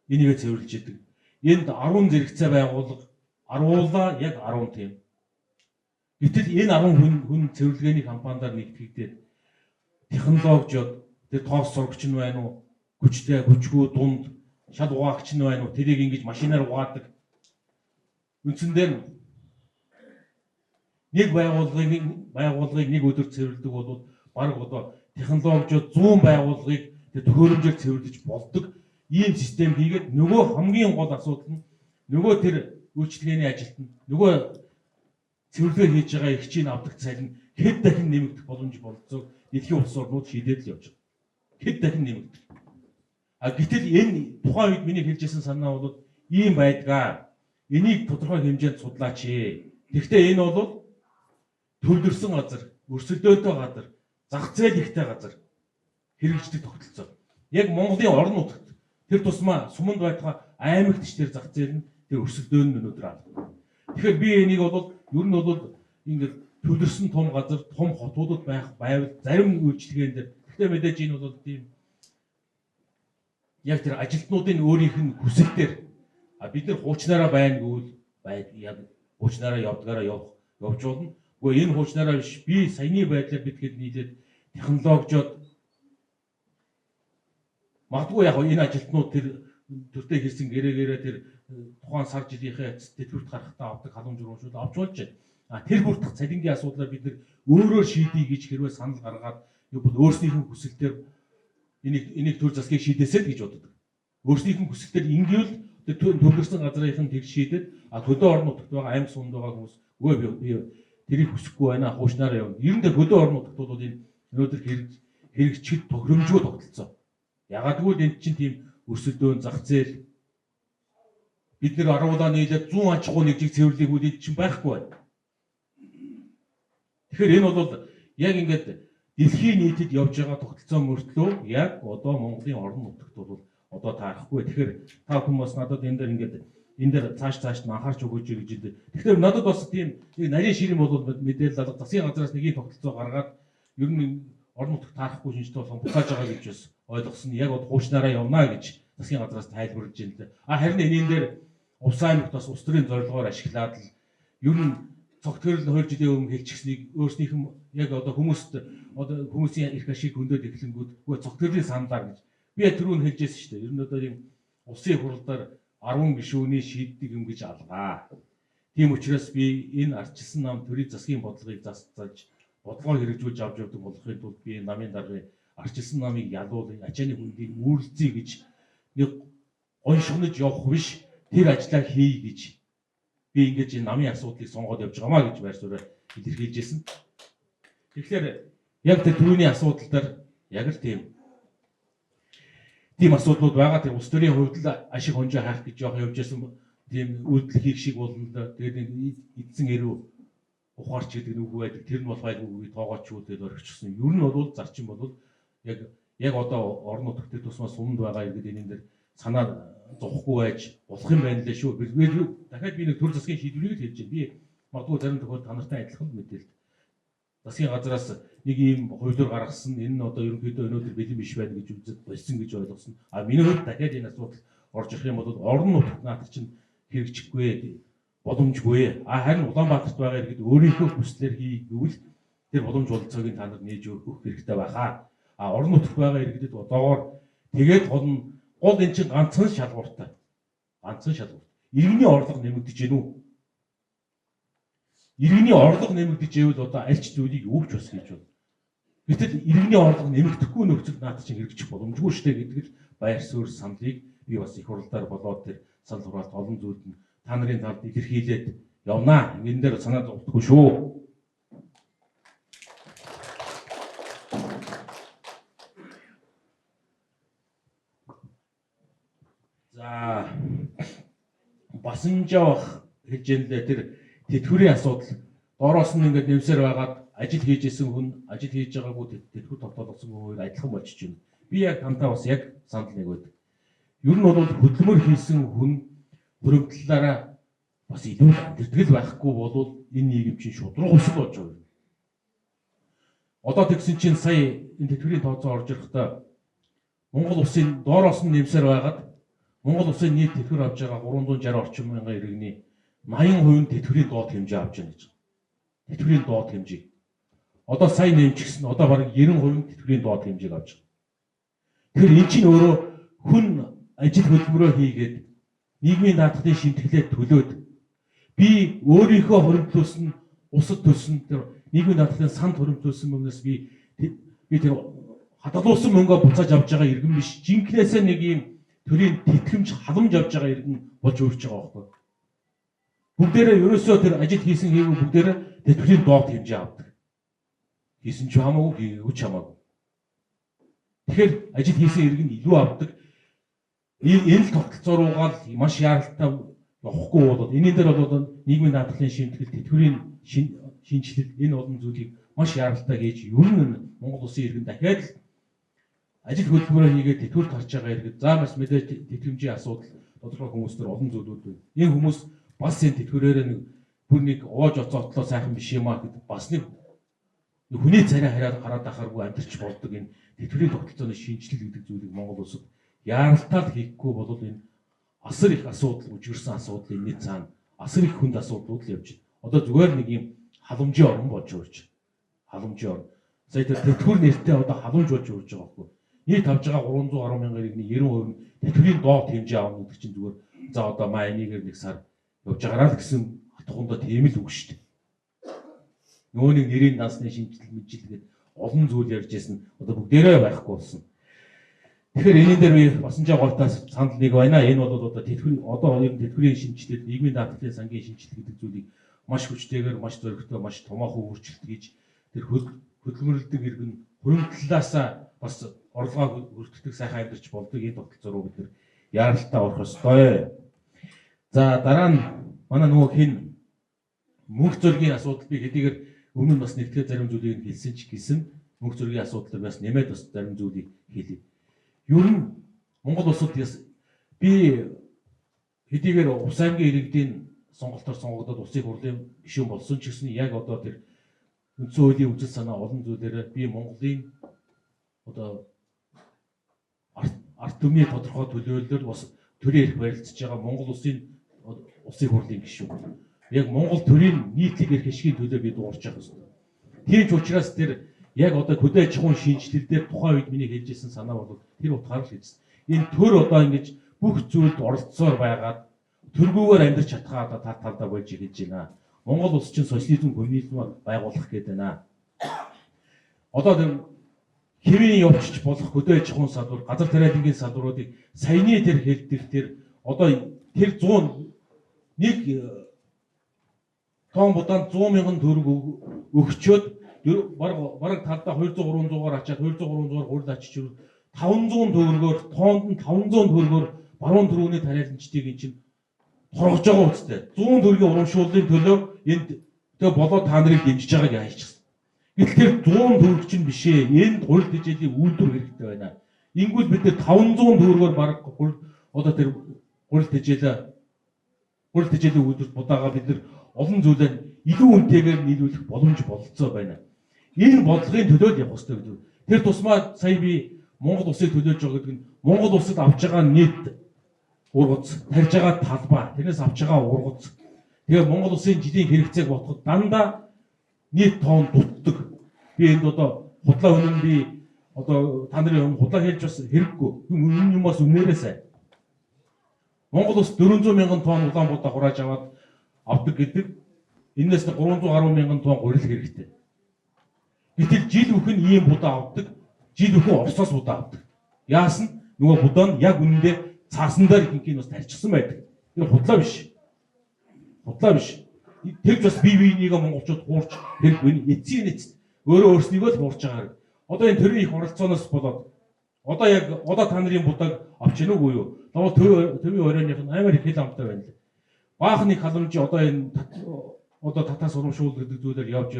Энийгээ цэвэрлж идэг. Энд 10 зэрэгцээ байгуулга аруулаа яг 10 тийм. Гэтэл энэ 10 хүн цэвэрлэгээний компаниар нэгтгэгдээд технологиуд тэр тоос сурагч нь байна уу? Хүчгүй дунд шал угаагч нь байна уу? Тэрийг ингэж машинаар угаадаг. Үндсэндээ нэг байгууллагыг нэг өдөр цэвэрлэдэг бол баг одоо технологиуд 100 байгууллагыг тэр төхөөрөмжөөр цэвэрлэж болдог ийм систем хийгээд нөгөө хамгийн гол асуудал нь нөгөө тэр үйлчлэгээний ажилтнууд нөгөө цэвэрлэгээ хийж байгаа ихчийн авдаг цалин хэд дахин нэмэгдэх боломж болцоог дэлхийн улс орнууд шийдээд л явж байгаа. Хэд дахин нэмэгдэх. Гэтэл энэ тухайн үед миний хэлжсэн санаа бол ийм байдгаа. Энийг тодорхой хэмжээнд судлаач. Гэхдээ энэ бол төвлөрсөн газар, өрсөлдөөнтэй газар, зах зээл ихтэй газар хэрэгждэг тогтолцоо. Яг Монголын орон нутагт тэр тусмаа суманд байтугай аймагт ч тэр зах зээл нь тэр өрсөлдөөн нь өнөөдөр авдаг. Тэгэхээр би энийг бол ер нь бол ингээд төвлөрсөн том газар, том хотуудад байвал зарим үйлчлэгээн дээр. Гэхдээ мэдээж энэ бол тийм яг тэр ажилтнуудын өөрийнх нь хүсэлтээр бид нар хуучнаараа байна гэвэл яг хуучнаараа явдгаараа явж болно. Гэхдээ энэ хуучнаараа биш би саяны байдлаар битгэл нийлээд технологиуд магадгүй яг энэ ажилтнууд тэр төртөө хийсэн гэрээ тэр тухайн сар жилийнхээ тэтгэврт гарахтаа авдаг халамж урамшуул авч болж байна. Тэр бүрдэх цалингийн асуудлаар бид нар өөрөө шийдье гэж хэрвээ санал гаргаад бол өөрснийх нь хүсэлтээр энийг төр засгийг шийдээсэй гэж боддог. Өөрснийх нь хүсэлтээр ингээвэл төвлөрсөн газрынх нь тэг шийдээд хөдөө орон нутагт байгаа аймаг сумд байгаа хүмүүс өө би тэрийг хүсэхгүй байна хуучнаараа явна. Ер нь хөдөө орон нутагт бол энэ өнөөдөр хэрэгжих тохиромжгүй тогтолцоо. Ягаад гэвэл энд чинь тийм өрсөлдөөн зах зээл бид нэр аруулаа нийлээд 100 аж ахуй нэгжийг цэвэрлэх үйл чинь байхгүй байна. Тэгэхээр энэ бол яг ингээд дэлхийн нийтэд явж байгаа тогтолцоо мөртлөө яг одоо Монголын орон нутагт бол одоо таарахгүй. Тэгэхээр та хүмүүс надад энэ дээр цааш анхаарч өгөөч гэж хэлдэг. Тэгэхээр надад бас тийм нарийн ширин бол мэдээлэл алга засгийн газраас нэг тогтолцоо гаргаад ер нь орон нутагт таарахгүй шинжтэй болгон буцааж байгаа гэж бас ойлгосон. Яг одоо хуучнаараа явна гэж засгийн газраас тайлбарлаж байна л. Харин энэ дээр Улс аймагт бас улс төрийн зорилгоор ашиглаад л ер нь цогтгөрөл 2 жилийн өмнө хэлчихснийг өөрснийх нь яг одоо хүмүүсийн эрх ашиг хөндөд эхлэнгүүд үгүй цогтгөрлөлийн саналаар гэж би түрүүн хэлжсэн шүү дээ. Ер нь одоо ийм улсын хурлаар 10 гишүүний шийддэг юм гэж алгаа. Тийм учраас би энэ ардчилсан нам төрийн засгийн бодлогыг засаж бодлогоо хэрэгжүүлж авч явдаг болохын тулд би намын даргын ардчилсан намыг ялуулъя, ачааны хүндийг үүрлцье гэж нэг гоншгонож явах биш. Тэр ажлаа хий гэж би ингэж энэ намын асуудлыг сонгоод явж байгаамаа гэж байр суурьаар илэрхийлжсэн. Тэгэхээр яг тэр түрүүний асуудал дээр яг л тийм асуудлууд байгаа. Тэр улс төрийн хувьд л ашиг хонжоо хаах гэж явж байсан тийм үйлдэл хийх шиг болно л. Тэгээд эдсэн эрүү ухаарч гэдэг нэг үг байдаг. Тэр нь бол байгуугүй тоогооч юу гэдээ орчихсон. Ер нь бол зарчим бол яг одоо орон нутагт тусмаа суманд байгаа иргэд энэ дээр санаа зовхгүй байж болох юм байна лээ шүү. Дахиад би нэг төр засгийн шийдвэрийг хэлж байна. Би магадгүй зарим тохиолдолд та нартай адилхан мэдээлэл. Засгийн газраас нэг ийм хувилбар гаргасан. Энэ нь одоо ерөнхийдөө өнөөдөр бэлэн биш байна гэж үзэж болсон гэж ойлгосон. Миний хувьд дахиад энэ асуудал орж ирэх юм бол орон нутагт наадах чинь хэрэгжихгүй. боломжгүй. Харин Улаанбаатарт байгаа иргэд өөрийнхөө хүслээр хийгвэл тэр боломж бололцоог та нар нээж өгөх хэрэгтэй байхаа. Орон нутагт байгаа иргэдэд одоогоор тэгээд гол эн чинь ганцхан шалгууртай. Ганцхан шалгуур. Иргэний орлого нэмэгдэж гэнэ үү? Иргэний орлого нэмэгдэж ивэл одоо аль ч зүйлийг өвч бас хийж байна. Гэтэл иргэний орлого нэмэгдэхгүй нөхцөл наад чинь хэрэгжих боломжгүй шүү дээ гэдэг л байр суурь саналыг би бас их хурлаар болоод тэр санал хураалт олон зүйлд нь та нарын талд илэрхийлээд явнаа. Энэ дээр санаа зовдоггүй шүү. За басан жаах хэлж ялээ тэр тэтгэврийн асуудал доороос нь ингээд нэмсээр байгаад ажил хийж исэн хүн ажил хийж байгаагүй тэтгэвэр тогтоолгосон хүн адилхан болчихж байна. Би яг тантай бас яг санал нэг байдаг. Ер нь бол хөдөлмөр хийсэн хүн хөрөнгөлөлөөрөө бас илүү амжилтгал байхгүй бол энэ нийгэм чинь шудраг өсөл болж байгаа. Одоо тэгсэн чинь сая энэ тэтгэврийн тооцоо орж ирэхдээ Монгол улсын доороос нь нэмсээр байгаад Монгол улсын нийт тэтгэвэр авч байгаа 360 орчим мянган иргэний 80% тэтгэврийн доод хэмжээ авч байна гэж. Тэтгэврийн доод хэмжээ. Одоо сая нэмчихсэн одоо бараг 90% тэтгэврийн доод хэмжээг авч байгаа. Тэгэхээр эн чинь өөрөө хүн ажил хөдөлмөрөө хийгээд нийгмийн даатгалын шимтгэлээр төлөөд би өөрийнхөө хөрөнгөлөөсөн усад төлсөн тэр нийгмийн даатгалын санд хөрөнгөлөөсөн өмнөөс би тэр хадгалуулсан мөнгөө буцааж авч байгаа иргэн биш. Жинкнээсээ нэг юм төрийн тэтгэмж халамж авч байгаа иргэн болж өөрч байгаа байхгүй. Бүгдээрээ ерөөсөө тэр ажил хийсэн хийгээгүй бүгдээрээ тэтгэврийн доод хэмжээ авдаг. Хийсэн ч хамаагүй хийгээгүй ч хамаагүй. Тэгэхээр ажил хийсэн иргэн илүү авдаг. Энэ л тогтолцоо руугаа маш яралтай явахгүй болоод энийн дээр бол нийгмийн даатгалын шимтгэл тэтгэврийн шинжилэл энэ олон зүйлийг маш яралтай хийж ер нь Монгол улсын иргэн дахиад ажил хөдөлмөрөө хийгээд тэтгэврт харж байгаа иргэд за бас мэдээж тэтгэмжийн асуудал тодорхой хүмүүс төр олон зүйлүүд байна. Энэ хүмүүс бас энэ тэтгэврээр нэг бүр нэг оож оцоотлоо сайхан биш юм аа гэдэг бас нэг хүний царай хараад ахааргүй амьдарч болдог энэ тэтгэврийн тогтолцооны шинжилэл гэдэг зүйлийг Монгол улсад яралтаад хийхгүй бол энэ асар их асуудал үжирсэн асуудлын нэг цаана асар их хүнд асуудлууд л явж байна. Одоо зүгээр нэг юм халамжийн орн болж өөрч. Халамжийн орн. Сая тэр тэтгэвэр нэртэй одоо халамж болж өөрч байгаа байхгүй. Нийт авж байгаа 310 мянган иргэний 90% тэтгэврийн доод хэмжээ авах гэдэг чинь зүгээр за одоо маа энийгээр нэг сар явж байгаараа л гэсэн хатгуундаа тийм л үг шүү дээ. Нөгөө нэг нэрийн дансны шинжилэл мэджилгээд олон зүйл ярьж байсан одоо бүгдээрээ байхгүй болсон. Тэгэхээр энийн дээр би басан жаагаас санал нэг байна. Энэ бол одоо тэтгэврийн шинжилэл, нийгмийн даатгалын сангийн шинжилэл гэдэг зүйлийг маш хүчтэйгээр, маш зоригтой, маш томоохон өөрчлөлт хийж тэр хөдөлмөрлөдөг иргэн хөрөнгөлөлөөсөө бас орлогоо хүртдэг сайхан амьдарч болдог энэ тогтолцоо руу бид нэр яралтаа орох ёстой. За дараа нь манай нөгөө хин мөнх зөргийн асуудал би хэдийгээр өмнө нь бас нэгтгэж зарим зүйлийг хэлсэн ч гэсэн мөнх зөргийн асуудлыг бас нэмээд бас зарим зүйлийг хэлье. Ер нь Монгол улсад би хэдийгээр Ус аймгийн иргэдийн сонголтоор сонгогдоод улсын хурлын гишүүн болсон ч гэсэн яг одоо тэр үндсэн хуулийн үзэл санаа олон зүйлээр би Монголын одоо ард түмний тодорхой төлөөлөлөөр бас төрийн эрх барилцж байгаа Монгол улсын хурлын гишүүн. Яг Монгол төрийн нийтлэг эрх ашигын төлөө би дуурч явах хэрэгтэй. Тийм ч учраас тэр яг одоо хөдөө аж ахуйн шинжилэл дээр тухайн үед миний хэлжсэн санаа бол тэр утгаар л хэлсэн. Энэ төр одоо ингэж бүх зүйлд оролцсоор байгаад төргүүгээр амьдарч чадхаа одоо та талдаа болж хэлж байна. Монгол улс чинь социализм, коммунизм байгуулах гээд байна. Одоо хэвийн явчих болох хөдөө аж ахуйн салбар, газар тариалангийн салбаруудыг саяны тэр хэлдэг тэр одоо тэр 101 том будаанд 100 мянган төгрөг өгчөөд бараг талдаа 200-300-аар ачаад 200-300-аар хурд ачиж 500 төгрөгөөр тоонд нь 500 төгрөгөөр баруун төрөүний тариаланчдыг эн чинь торгож байгаа үстэй. 100 төгрөгийн урамшууллын төлөө энд тэгээ болоод та нарыг дэмжиж байгааг яачихсан. Гэтэл тэр 100 төгрөг чинь биш ээ. Энд хурд тэжээлийн үйлдвэр хэрэгтэй байна. Ингүүл бид 500 төгрөгөөр бараг одоо тэр хурд тэжээлийн үйлдвэрт будаагаа бид нар олон зүйлээр илүү үнэтэйгээр нийлүүлэх боломж бололцоо байна. Энэ бодлогын төлөө явах хэрэгтэй гэдэг. Тэр тусмаа сая би Монгол улсыг төлөөж байгаа гэдэг нь Монгол улсад авч байгаа нийт ургац, тарьж байгаа талбай, тэрнээс авч байгаа ургац, Тэгээ Монгол улсын жилийн хэрэгцээг бодоход дандаа нийт тоон дутдаг. Би энд одоо худлаа үнэн би одоо та нарын худлаа хэлж бас хэрэггүй. Үнэн юм бас үнээрээ сайн. Монгол улс 400 мянган тонн Улаанбаатар хурааж аваад авдаг гэдэг. Энээс 300 гаруй мянган тонн гурил хэрэгтэй. Гэтэл жил бүхэн ийм будаа авдаг. Жил бүхэн Оросоос будаа авдаг. Яасан? Нөгөө будаа нь яг үнэндээ цаасандаа ихэнх нь бас тарьчихсан байдаг. Энэ худлаа биш. Худлаа биш. Тэгж бас бие биенийгээ монголчууд хуурч хэрэггүй. Эцсийн эцэст өөрөө өөрснийгөө л хуурч байгаа. Одоо энэ төрийн их оролцооноос болоод одоо та нарын будааг авч ийн үгүй юу? Лавал төвийн оройных нь амар их хэл амтай байна лээ. Баахны халамж одоо татаас урамшуул гэдэг зүйлээр явж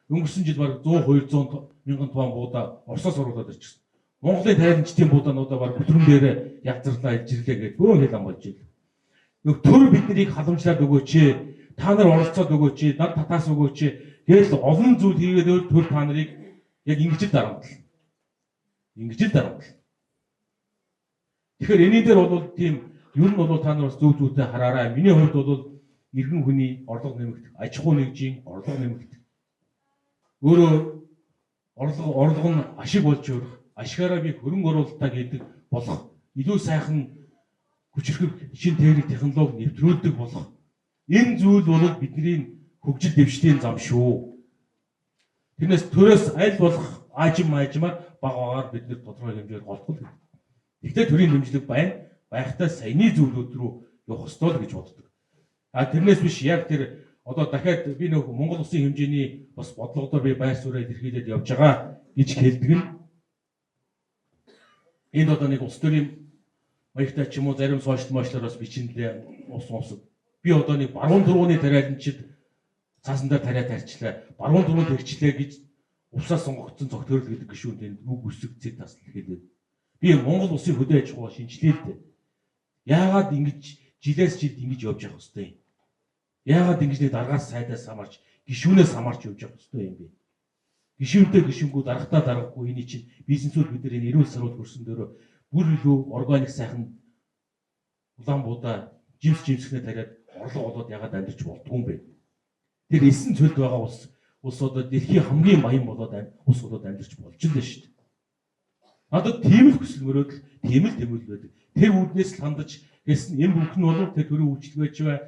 өнгөрсөн жил баг 100-200 мянган тонн буудаа Оросоос оруулаад ирчихсэн. Монголын тайрамчдын буудаануудаа баг бүтрэн дээрээ ягзарлаа илжирлээ гэдэг бөөн хэл ам болж байна. Нэг төр биднийг халамжлаад өгөөч. Та нар оролцоод өгөөч. Над татаас өгөөч. Гэтэл олон зүйл хийгээд төр та нарыг яг ингэж л дарамтлаа. Тэгэхээр энэний дээр бол тийм ер нь бол та нар бас зөв зүйтэй хараарай. Миний хувьд бол иргэн хүний орлого нэмэгдэх, аж ахуй нэгжийн орлого нэмэгдэх. Өөрөө орлого нь ашиг болж өрөх, ашигаараа би хөрөнгө оруулалтаа гэдэг болох, илүү сайхан хүчрхэг шин техник технологи нэвтрүүлдэг болох. Энэ зүйл бол бидний хөгжил дэвшлийн зам шүү. Тэрнээс төрөөс аль болох аажмаар багаагаар бид нэр тодорхой хэмжээр голдох. Гэхдээ төрийн дэмжлэг байхтай саяны зүйлүүд рүү явах ёстой л гэж боддог. Тэрнээс биш яг тэр одоо дахиад би нэг Монгол улсын хэмжээний бас бодлогодоор би байр сууриа илэрхийлээд явж байгаа гэж хэлдэг нь. Энд одоо нэг улс төрийн маягтай ч юм уу зарим сошиалмаачлараас бичнэлээ ус. Би одоо нэг баруун дөрвөөний тариаланчид цаасан дээр тариа тарьчлаа. Баруун дөрвөнд хэрэгчлээ гэж усаас сонгогдсон цогтөрөл гэдэг гишүүнд энд үг үсгцэг таслал хэлээд. Би Монгол улсын хөдөө аж ахуй шинжилээ л дээ. Яагаад ингэж жилээс жилд ингэж явж явах хэвтэй юм? Яагаад ингэж нэг даргаас сайдаас хамаарч гишүүнээс хамаарч явж явах хэвтэй юм бэ? Гишүүнтэй гишүүнгүү дарагтаа дарахгүй энэ чинь бизнесүүд бид нар энэ эрүүл сарууд хөрсөн дөрөө бүр илүү органик сайхан Улаанбаатар жимсгнээ тариад орлого болоод яагаад амьдарч болдгүй юм бэ? Тэр элсэн цөлд байгаа улс одоо дэлхийн хамгийн баян болоод улс болоод амьдарч болж л дээ шүү дээ. Надад тийм л хүсэл мөрөөдөл, тийм л тэмүүлэл байдаг. Тэр үүднээс л хандаж гэсэн энэ бүх нь бол тэр төрийн үйлчлэгч бай,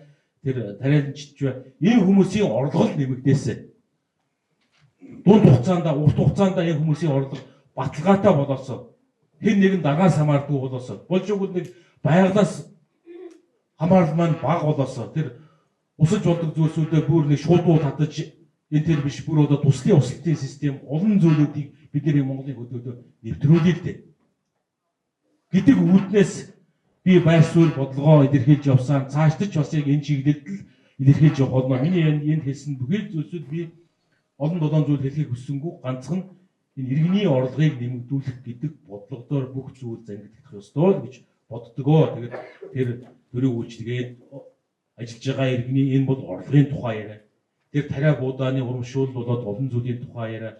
тэр тариаланчч бай, энэ хүмүүсийн орлого нэмэгдээсэ. Дунд хугацаанд, урт хугацаанд энэ хүмүүсийн орлого баталгаатай болоосоо хэн нэгэн дагаас хамаардгүй болоосоо болж өгвөл нэг байгалаас хамаарал маань бага болоосоо тэр усаж болдог зүйлсүүдээ бүр нэг шуудуу татаж энэ тэр биш бүр одоо туслын услалтын систем олон зүйлүүдийг бидний Монголын хөдөөдөө нэвтрүүлээ л дээ. Гэдэг үүднээс би байр суурь бодлогоо илэрхийлж явсаар цаашдаж бас яг энэ чиглэлд л илэрхийлж явах болно. Миний энд хэлсэн бүхэл зүйлсүүд би олон долоон зүйл хэлхийг хүссэнгүү ганцхан энэ иргэний орлогыг нэмэгдүүлэх гэдэг бодлогодоор бүх зүйл зангидах ёстой л гэж боддгоо. Тэгээд тэр төрийн үйлчлэгээд ажиллаж байгаа иргэний энэ бол орлогын тухай яриа. Тэр тариа буудааны урамшуул болоод олон зүйлийн тухай яриа.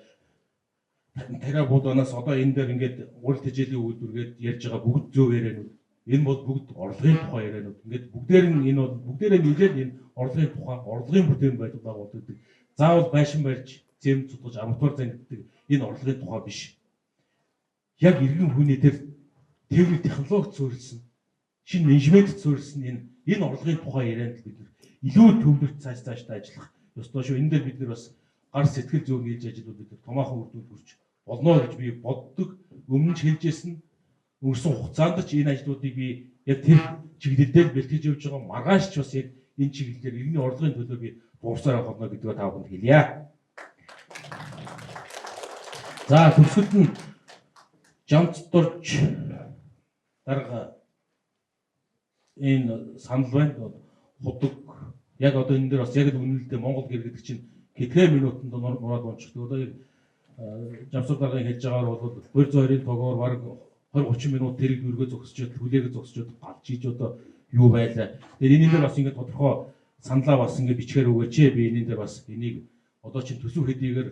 Тариа буудаанаас одоо энэ дээр ингээд урал тэжээлийн үйлдвэргээд ярьж байгаа бүгд зөв ярианууд. Энэ бол бүгд орлогын тухай ярианууд. Ингээд бүгдээрээ нийлээд энэ орлогын тухай, орлогын бүтээн байдал байгуулдаг. Заавал байшин барьж, зэм цугаж, арматур зангиддаг энэ орлогын тухай биш. Яг иргэн хүний тэр техник технологид суурилсан, шинэ менежментэд суурилсан энэ орлогын тухай ярианд бид илүү төвлөрт цаашдаа ажиллах ёстой шүү. Энэ дээр бид нар бас гар сэтгэл зүйн хийж ажиллаад бид томоохон үр дүнд хүрч болно гэж би боддог. Өмнө ч хэлжсэн өнгөрсөн хугацаанд ч энэ ажлуудыг би яг тэр чиглэлээр бэлтгэж явж байгаа. Маргааш ч бас яг энэ чиглэлээр иргэний орлогын төлөө би дуусаар авах болно гэдгээ та бүхэнд хэлье. За төгсгөлд нь жамцдорж дарга энэ санал байна. Худаг яг одоо энэ дээр бас яг л үнэлдэ Монгол гэр гэдэг чинь хэдхэн минутанд нураад унчихдаг. Одоо яг жамцдор даргыг хэлж байгаагаар бол 202-ын тогоор баг 20-30 минут тэрийг өргөө зогсчод, хүлээгээ зогсчод галж хийж одоо юу байлаа. Тэгэхээр энэ дээр бас ингээд тодорхой саналаа бас ингээд бичгээр өгөөч. Би энэ дээр бас энийг одоо чинь төсөв хэдийгээр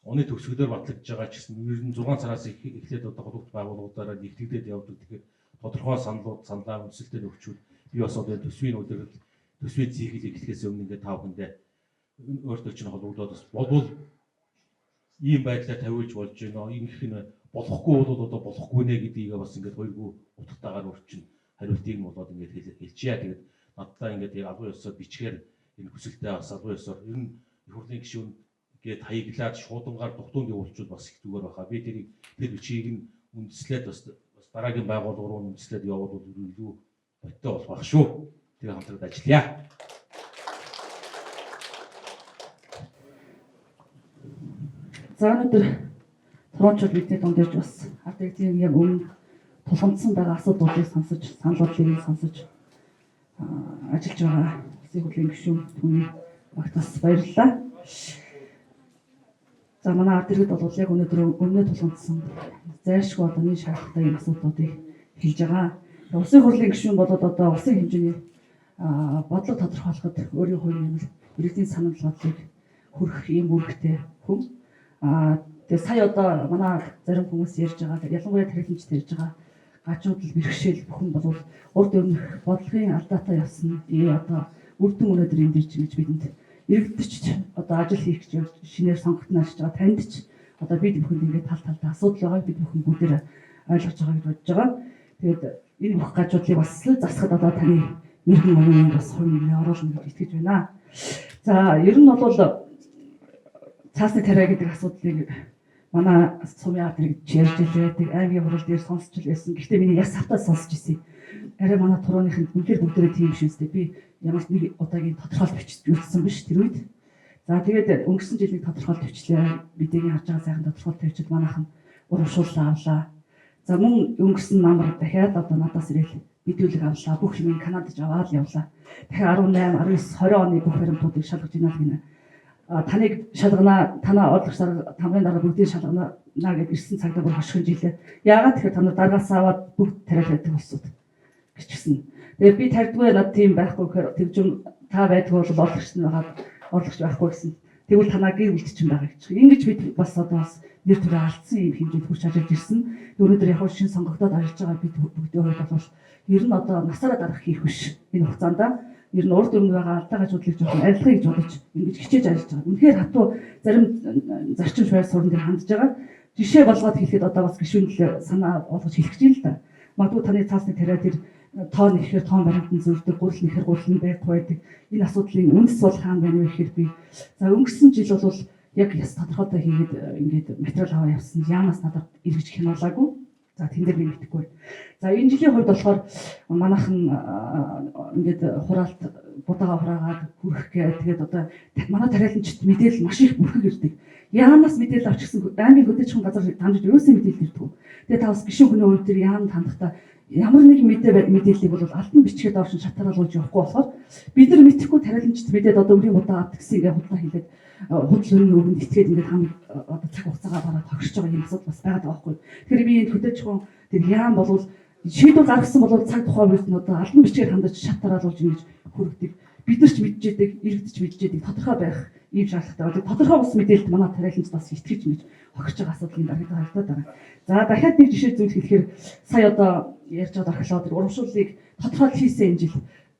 оны төгсгөлөөр батлагдж байгаа ч гэсэн ер нь 6 сараас эхлээд одоо холбогд байгууллагуудаараа нэгтгэгдээд явдаг. Тэгэхээр тодорхой саналаа үндэслэлтэй нөхчүүд би бас одоо төсвийн удирдал төсвийн зихийг эхлэхээс өмнө ингээд та бүхэндээ өөртөө чинь холбогдоод бас болвол ийм байдлаар тавиулж болж байна. Ингэх нь болохгүй бол одоо болохгүй нэ гэдгийг бас ингээд хоёргүй утгатаагаар өрчин хариултыг нь болоод ингээд хэлчихье. Тэгээд надтай ингээд албан ёсоор бичгээр энэ хүсэлтээ бас албан ёсоор ер нь их хурлын гишүүн гээд хаяглаад шуудангаар дугтунд явуулчихвал бас их зүгээр баха. Би тэр бичгийг нь үндэслээд бас дараагийн байгууллага руу үндэслээд явуулвал илүү бодтой болох байх шүү. Тэгээ хамтраад ажиллая. За өнөөдөр туруучид бидний дунд ирж бас ард иргэдийн яг өмнө тулгамдсан байгаа асуудлуудыг сонсож, саналуудыг сонсож ажиллаж байгаа улсын хурлын гишүүн түүний багт бас баярлалаа. За манай ард иргэд бол яг өнөөдөр өмнө тулгамдсан зайлшгүй одооны шаардлагатай юм асуудлуудыг хэлж байгаа. Улсын хурлын гишүүн болоод одоо улсын хэмжээний бодлого тодорхойлоход өөрийн хувийн ямар иргэдийн санал бодлыг хүргэх ийм үүрэгтэй хүн. Тэгээ сая одоо манай зарим хүмүүс ярьж байгаа, ялангуяа тархимчд ярьж байгаа гажуудал бэрхшээл бүхэн бол урд өмнөх бодлогын алдаатай явсан. Одоо үр дүн өнөөдөр энд ирж гэж бидэнд иргэдч одоо ажил хийх гэж шинээр сонгогдсон ажиллаж байгаа танд ч одоо бид бүхэнд ингээд тал талдаа асуудал байгааг бид бүхэн бүгдээр ойлгож байгаа гэж бодож байгаа. Тэгээд энэ бүх гажуудлыг бас засахад одоо таны нэрхэн мөрөнд бас хувь нэмрээ оруулна гэж итгэж байна. За ер нь бол цаасны тариа гэдэг асуудлыг манай сумын ард иргэд ярьж илээ. Аймгийн хурал дээр сонсч л байсан. Гэхдээ миний яг савтаа сонсч ирсэн. Арай манай турууныхын үнээр бүгдээрээ тийм биш үстэй. Би ямар нэг удаагийн тодорхойлт бичиж үзсэн биш тэр үед. За тэгээд өнгөрсөн жилийн тодорхойлт бичлээ. Бидээгийн харж байгаа сайхан тодорхойлт бичиж манайхан урамшууллаа авлаа. За мөн өнгөрсөн намар дахиад одоо надаас ирэл мэдүүлэг авлаа. Бүх юм Канадад аваад явлаа. Дахиад 18, 19, 20 оны бүх баримтуудыг шалгаж ийна гэнэ. Таныг шалгана, танаа орлогч тамгын дараа бүгдийг шалгана гэж ирсэн цагдаа бүр хошигж илээ. Яагаад тэгэхээр та нар дараагаас аваад бүгд тариалал байдаг болсууд гिचсэн. Тэгээ би тарьдгүй над тийм байхгүй гэхээр тэгжим та байдгүй бол орлогч нь байгаа орлогч байхгүй гэсэн. Тэгвэл танаа гэр бүлт чинь байгаа гэж. Ингэж бид бас одоо бас нэр төрөө алдсан юм хэмжээнд хүрч ажиллаж ирсэн. Өнөөдөр яг шин сонгогдоод ажиллаж байгаа бид бүгдээ хувьд бол ер нь одоо насаараа дарах хийх биш. Энэ хугацаанд ер нь урд өмнө байгаа алдаа гажуудлыг жоохон арилгахыг гэж бодож ингэж хичээж ажиллаж байгаа. Үнэхээр хатуу зарим зарчим байр суурин дээр хандж байгаа. Жишээ болгоод хэлэхэд одоо бас гишүүнэл санаа болгож хэлэх гэж юм л да. Магадгүй таны цаасны тариа тэр тоон ихээр тоон баримтан зөвлөдөг, гурал нэхэр гурал нь байхгүй байдаг. Энэ асуудлын үндэс бол хаана байна вэ гэхээр би за өнгөрсөн жил бол яг яс тодорхойтой хийгээд ингээд материал аваа явсан. Яамаас надад эргэж хянуулаагүй. За тэн дээр би мэдэхгүй. За энэ жилийн хувьд болохоор манайхан ингээд хураалт будаага хураагаад хүрэх гээ. Тэгээд одоо манай тариаланчид мэдээлэл маш их бүрхэг ирдэг. Яамаас мэдээлэл авчихсан аймгийн хөдөлгөөн газар дамжиж ерөөсөө мэдээлэл ирдэг. Тэгээд та бас гишүүн хүний хувьд тэр яам танахта ямар нэгэн мэдээллийг бол албан бичгээд оршин шатаараа болж явахгүй болохоор бид нар мэдэхгүй тариаланчид мэдээд одоо өрийн удаа авдаг гэсэн ингээд худлаа хэлээд худлын өгөнд итгээд ингээд хам одоо цаг хугацаагаа бараад тогшиж байгаа юм асуудал бас байгаа байхгүй. Тэгэхээр би энэ хөдөлгөөн тэр яам болвол шийдвэр гаргасан бол цаг тухай үед нь одоо албан бичгээр хандаж шатаараа болж ингэж хүргэдэг. Бид нар ч мэдчихэдэг, иргэдч мэдчихэдэг, тодорхой байх ийм шаардлагатай. Тодорхой ус мэдээлэлд манай тариаланч бас итгэж ингэж хохирч байгаа асуудлын дараагийн харагдаад байгаа. За дахиад нэг жишээ зүйл хэлэхээр сая одоо ярьж байгаа археологи урамшууллыг тодорхойлт хийсэн энэ жил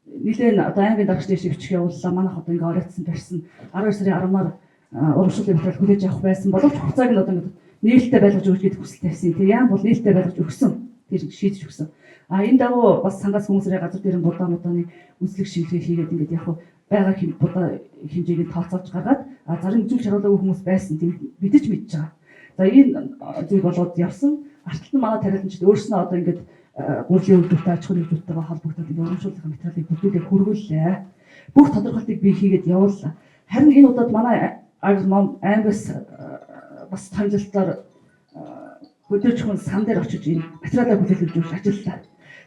нэлээд одоо аймгийн дарагч дэше бичих явууллаа. Манайх одоо ингээ оройтсан барьсан 12 сарын 10-наар урамшууллын материал хүлээж авах байсан боловч хугацааг нь одоо ингээ нээлттэй байлгаж өгч гэдэг хүсэлтэй байсан. Тэгээ яам бол нээлттэй байлгаж өгсөн. Тэр шийдэж өгсөн. Энэ дагуу бас сангаас хүмүүсийн газар дээрэн будаа модооны үзлэг шинжилгээ хийгээд ингээд яг байгаа будаа хэмжээг тооцоолж гаргаад зарим зүйл шаруулаагүй хүмүүс байсан. Тийм мэдэж мэдж байгаа. За энэ зүйл болоод явсан. Арталт нь манай тариаланчид өөрснөө одоо ингээд гурлийн үйлдвэртэй аж ахуйн үйлдвэртэйгээ холбогдоод ингээд урамшууллын материалыг бүдүүлээ хөргүүллээ. Бүх тодорхойлтыг би хийгээд явууллаа. Харин энэ удаад манай аймагаас бас томилолтоор хөдөлгөөн сан дээр очиж энэ материалаа хүлээлгэж өгч ажиллалаа.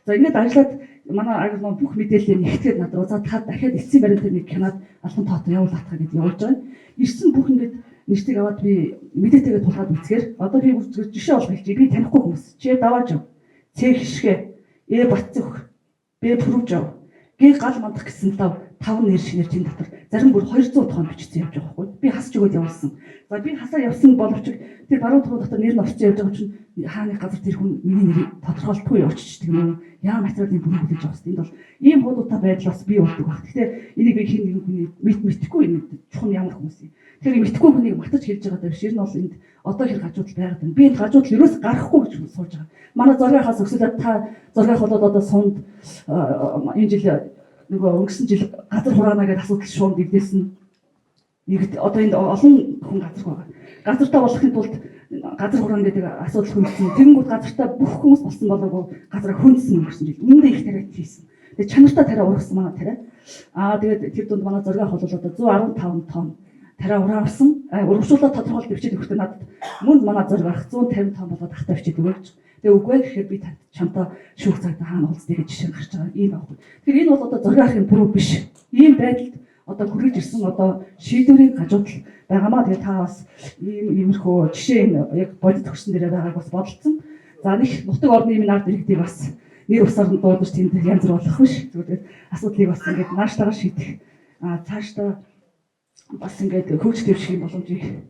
За ингээд ажиллаад манай агрономи бүх мэдээллийг нэгтгэхэд над руу за та дахиад эцсийн баримт дээр нэг кинод албан тоотой явуулах гэж явуулж байгаа. Ирсэн бүх ингээд нэртийг аваад би мэдээтэйгээ тулгаад үзгээр одоо би жишээ олох хэлж би танихгүй хүмүүс чи давааж ав. Цэг хишгэ, бат зөх, бэ пүрвж ав. Гээ гал мандах гэсэн лав 5 нэр шинээр тэн дотор зарим бүр 200 тоон бичсэн явж байгаа байхгүй. Би хасч өгөөд явуулсан. За би хасаа явсан боловч тэр баруун туруу дотор нэр нь орцсон явж байгаа чинь хааны газар тэр хүн миний нэрийг тодорхойлтгүй очиж тийм үү? Яа материалын бүрэн хүлээж авах хэрэгтэй. Энд бол ийм хуудуутай байдал бас бий болдог баг. Гэхдээ энийг би хин нэгэн хүний мэдхгүй энэ чухам ямар хүмүүс юм. Тэгэхээр мэдхгүй хүнийг матаж хэлж байгаа даа биш. Энэ бол энд одоо хэрэг хажуудал байгаад байна. Би энэ хажуудал ерөөс гарахгүй гэж сууж байгаа. Манай зургийнхаас өсөлөө та зургийнх болоод одоо сунд энэ жил нөгөө өнгөрсөн жил газар хураана гэдэг асуудал шууд дэвдээсэн. Одоо энд олон хүн газар байгаа. Газартаа болохын тулд газар хураана гэдэг асуудал хүндсэн. Тэгэнгүүт газартаа бүх хүмүүс болсон болоогүй газараа хүндсэн өнгөрсөн жил. Үүндээ их тариа хийсэн. Тэгээ чанартаа тариа ургасан манай тариа. Тэгээд тэр дунд манай зургийг бол одоо 115 тонн тариа ураавсан. Урагшуулаад тодорхойлт өвчтэй өгөхдөө надад мөн манай зургийг 150 тонн болоод ахтай өвчтэй өгөөч. Тэгээ үгүй гэхээр би чамтай шүүх цагт хаана уулздаг гэж жишээ гарч байгаа ийм аахгүй. Тэгэхээр энэ бол одоо зургийн буруу биш. Ийм байдалд одоо хүрэж ирсэн одоо шийдвэрийн хажуудал байгаамаа. Тэгээ та бас иймэрхүү жишээ яг бодит төгсөн дээрээ байгааг бас бодолцсон. За нэг нутаг орны юм ард иргэдийг бас нэр усаар нь дуудаж тэнд янз бүр болох биш. Зүгээр асуудлыг бас ингээд нааштайгаар шийдэх. Цаашдаа бас ингээд хөгжил дэвших боломжийг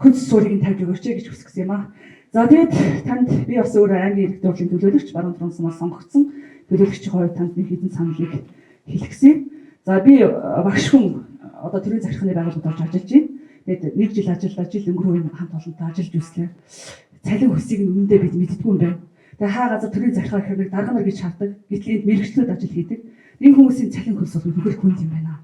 хүнс суурийг тавьж өгөөч гэж хүсэх юм аа. За тэгээд танд би бас өөрөө аймгийн иргэд дуудлын төлөөлөгч баруун туран сумаас сонгогдсон. Төлөөлөгчийн хувьд танд нэг хэдэн саналыг хэлгэсэн. За би багш хүн одоо төрийн захиргааны байгууллагад орж ажиллаж байна. Тэгээд 1 жил ажиллаа, жил өнгөрөө энэ хамт олонтой ажиллаж үзлээ. Цалин хөсийг нь үнэндээ бид мэддэггүй юм байна. Тэгээд хаа газар төрийн захиргаа хэрэг дарга нар гэж шаарддаг. Гэтэл энд мэрэгчлүүд ажил хийдэг. Энэ хүмүүсийн цалин хөлс бол үнэхээр хүнд юм байна.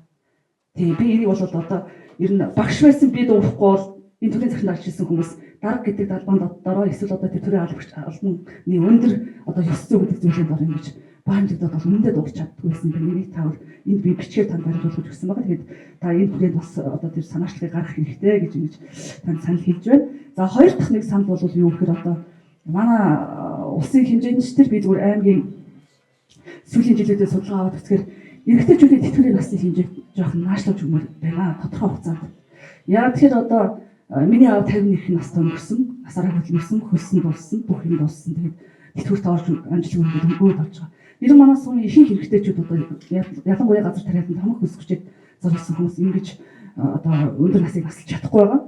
Тэгээд би энийг бол одоо ер нь багш байсан би дуурахгүй бол энэ төрийн захиргаанд ажилласан хүмүүс дарга гэдэг далбаанд дотороо эсвэл одоо тэр төрийн албаны өндөр одоо ёс зүй гэдэг зүйлэнд орно гэж баамжигдаад бол үнэндээ дуурч чаддгүй байсан юм байна. Энийг тавар энд би бичгээр танд баримтуулж өгсөн байгаа. Тэгэхээр та энэ хүрээнд бас одоо тэр санаачлагыг гаргах хэрэгтэй гэж ингэж танд санал хэлж байна. За хоёр дахь нэг санал бол юу гэхээр одоо манай улсын хэмжээнд ч тэр би зүгээр аймгийн сүүлийн жилүүдэд судалгаа аваад үзэхээр эрэгтэйчүүдийн тэтгэврийн насны хэмжээ жоохон наашлуулж өгмөр байна. Тодорхой хугацаанд. Яг тэгэхээр одоо миний аав 51 настай өнгөрсөн, насаараа хөдөлмөрсөн, хөлсөн дууссан, бүх юм дууссан. Тэгээд тэтгэврт орж амжилт өгөөд болж байгаа. Ер нь манай сумын ихэнх эрэгтэйчүүд одоо ялангуяа газар тариаланд хамаг хөсгчэд зориулсан хүмүүс ингэж одоо өндөр насыг насалж чадахгүй байгаа.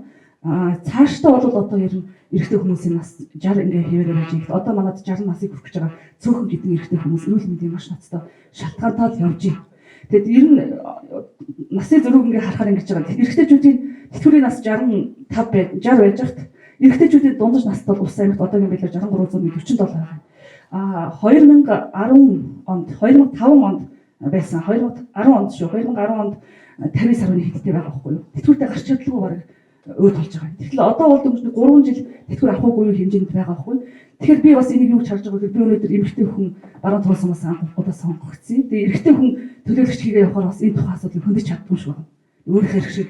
Цаашдаа бол одоо ер нь эрэгтэй хүмүүсийн нас 60 ингээ хэвээрээ байж байгаа. Одоо манад 60 насыг хүрэх гэж байгаа цөөхөн хэдэн эрэгтэй хүмүүс эрүүл мэндийн маш ноцтой шалтгаантай л явж байна. Тэгэд ер нь насны зөрүүг ингээ харахаар ингэж байгаа. Эрэгтэйчүүдийн тэтгэврийн нас 65 байж 60 байж хат эрэгтэйчүүдийн дундаж настай улс аймагт одоогийн байдлаар 6347 байгаа. 2010 онд 2005 онд байсан 2010 онд шүү 2010 онд 50 сарын хэдтэй байгаа байхгүй юу. Тэтгэвртэй гарч чадлагүй бараг өөд болж байгаа. Тэгэхээр одоо бол дөнгөж 3 жил тэтгэвэр авахгүй хэмжээнд байгаа байхгүй. Тэгэхээр би бас энийг юу ч харж байгаа гэхээр би өнөөдөр эмэгтэй хүн баруун туран сумаас анхудаа сонгогдсон. Тэгээ эрэгтэй хүн төлөөлөгч хийгээ явахаар бас энэ тухайн асуудлыг хөндөж чаддгүй шүү. Өөрөөр хэрэг шиг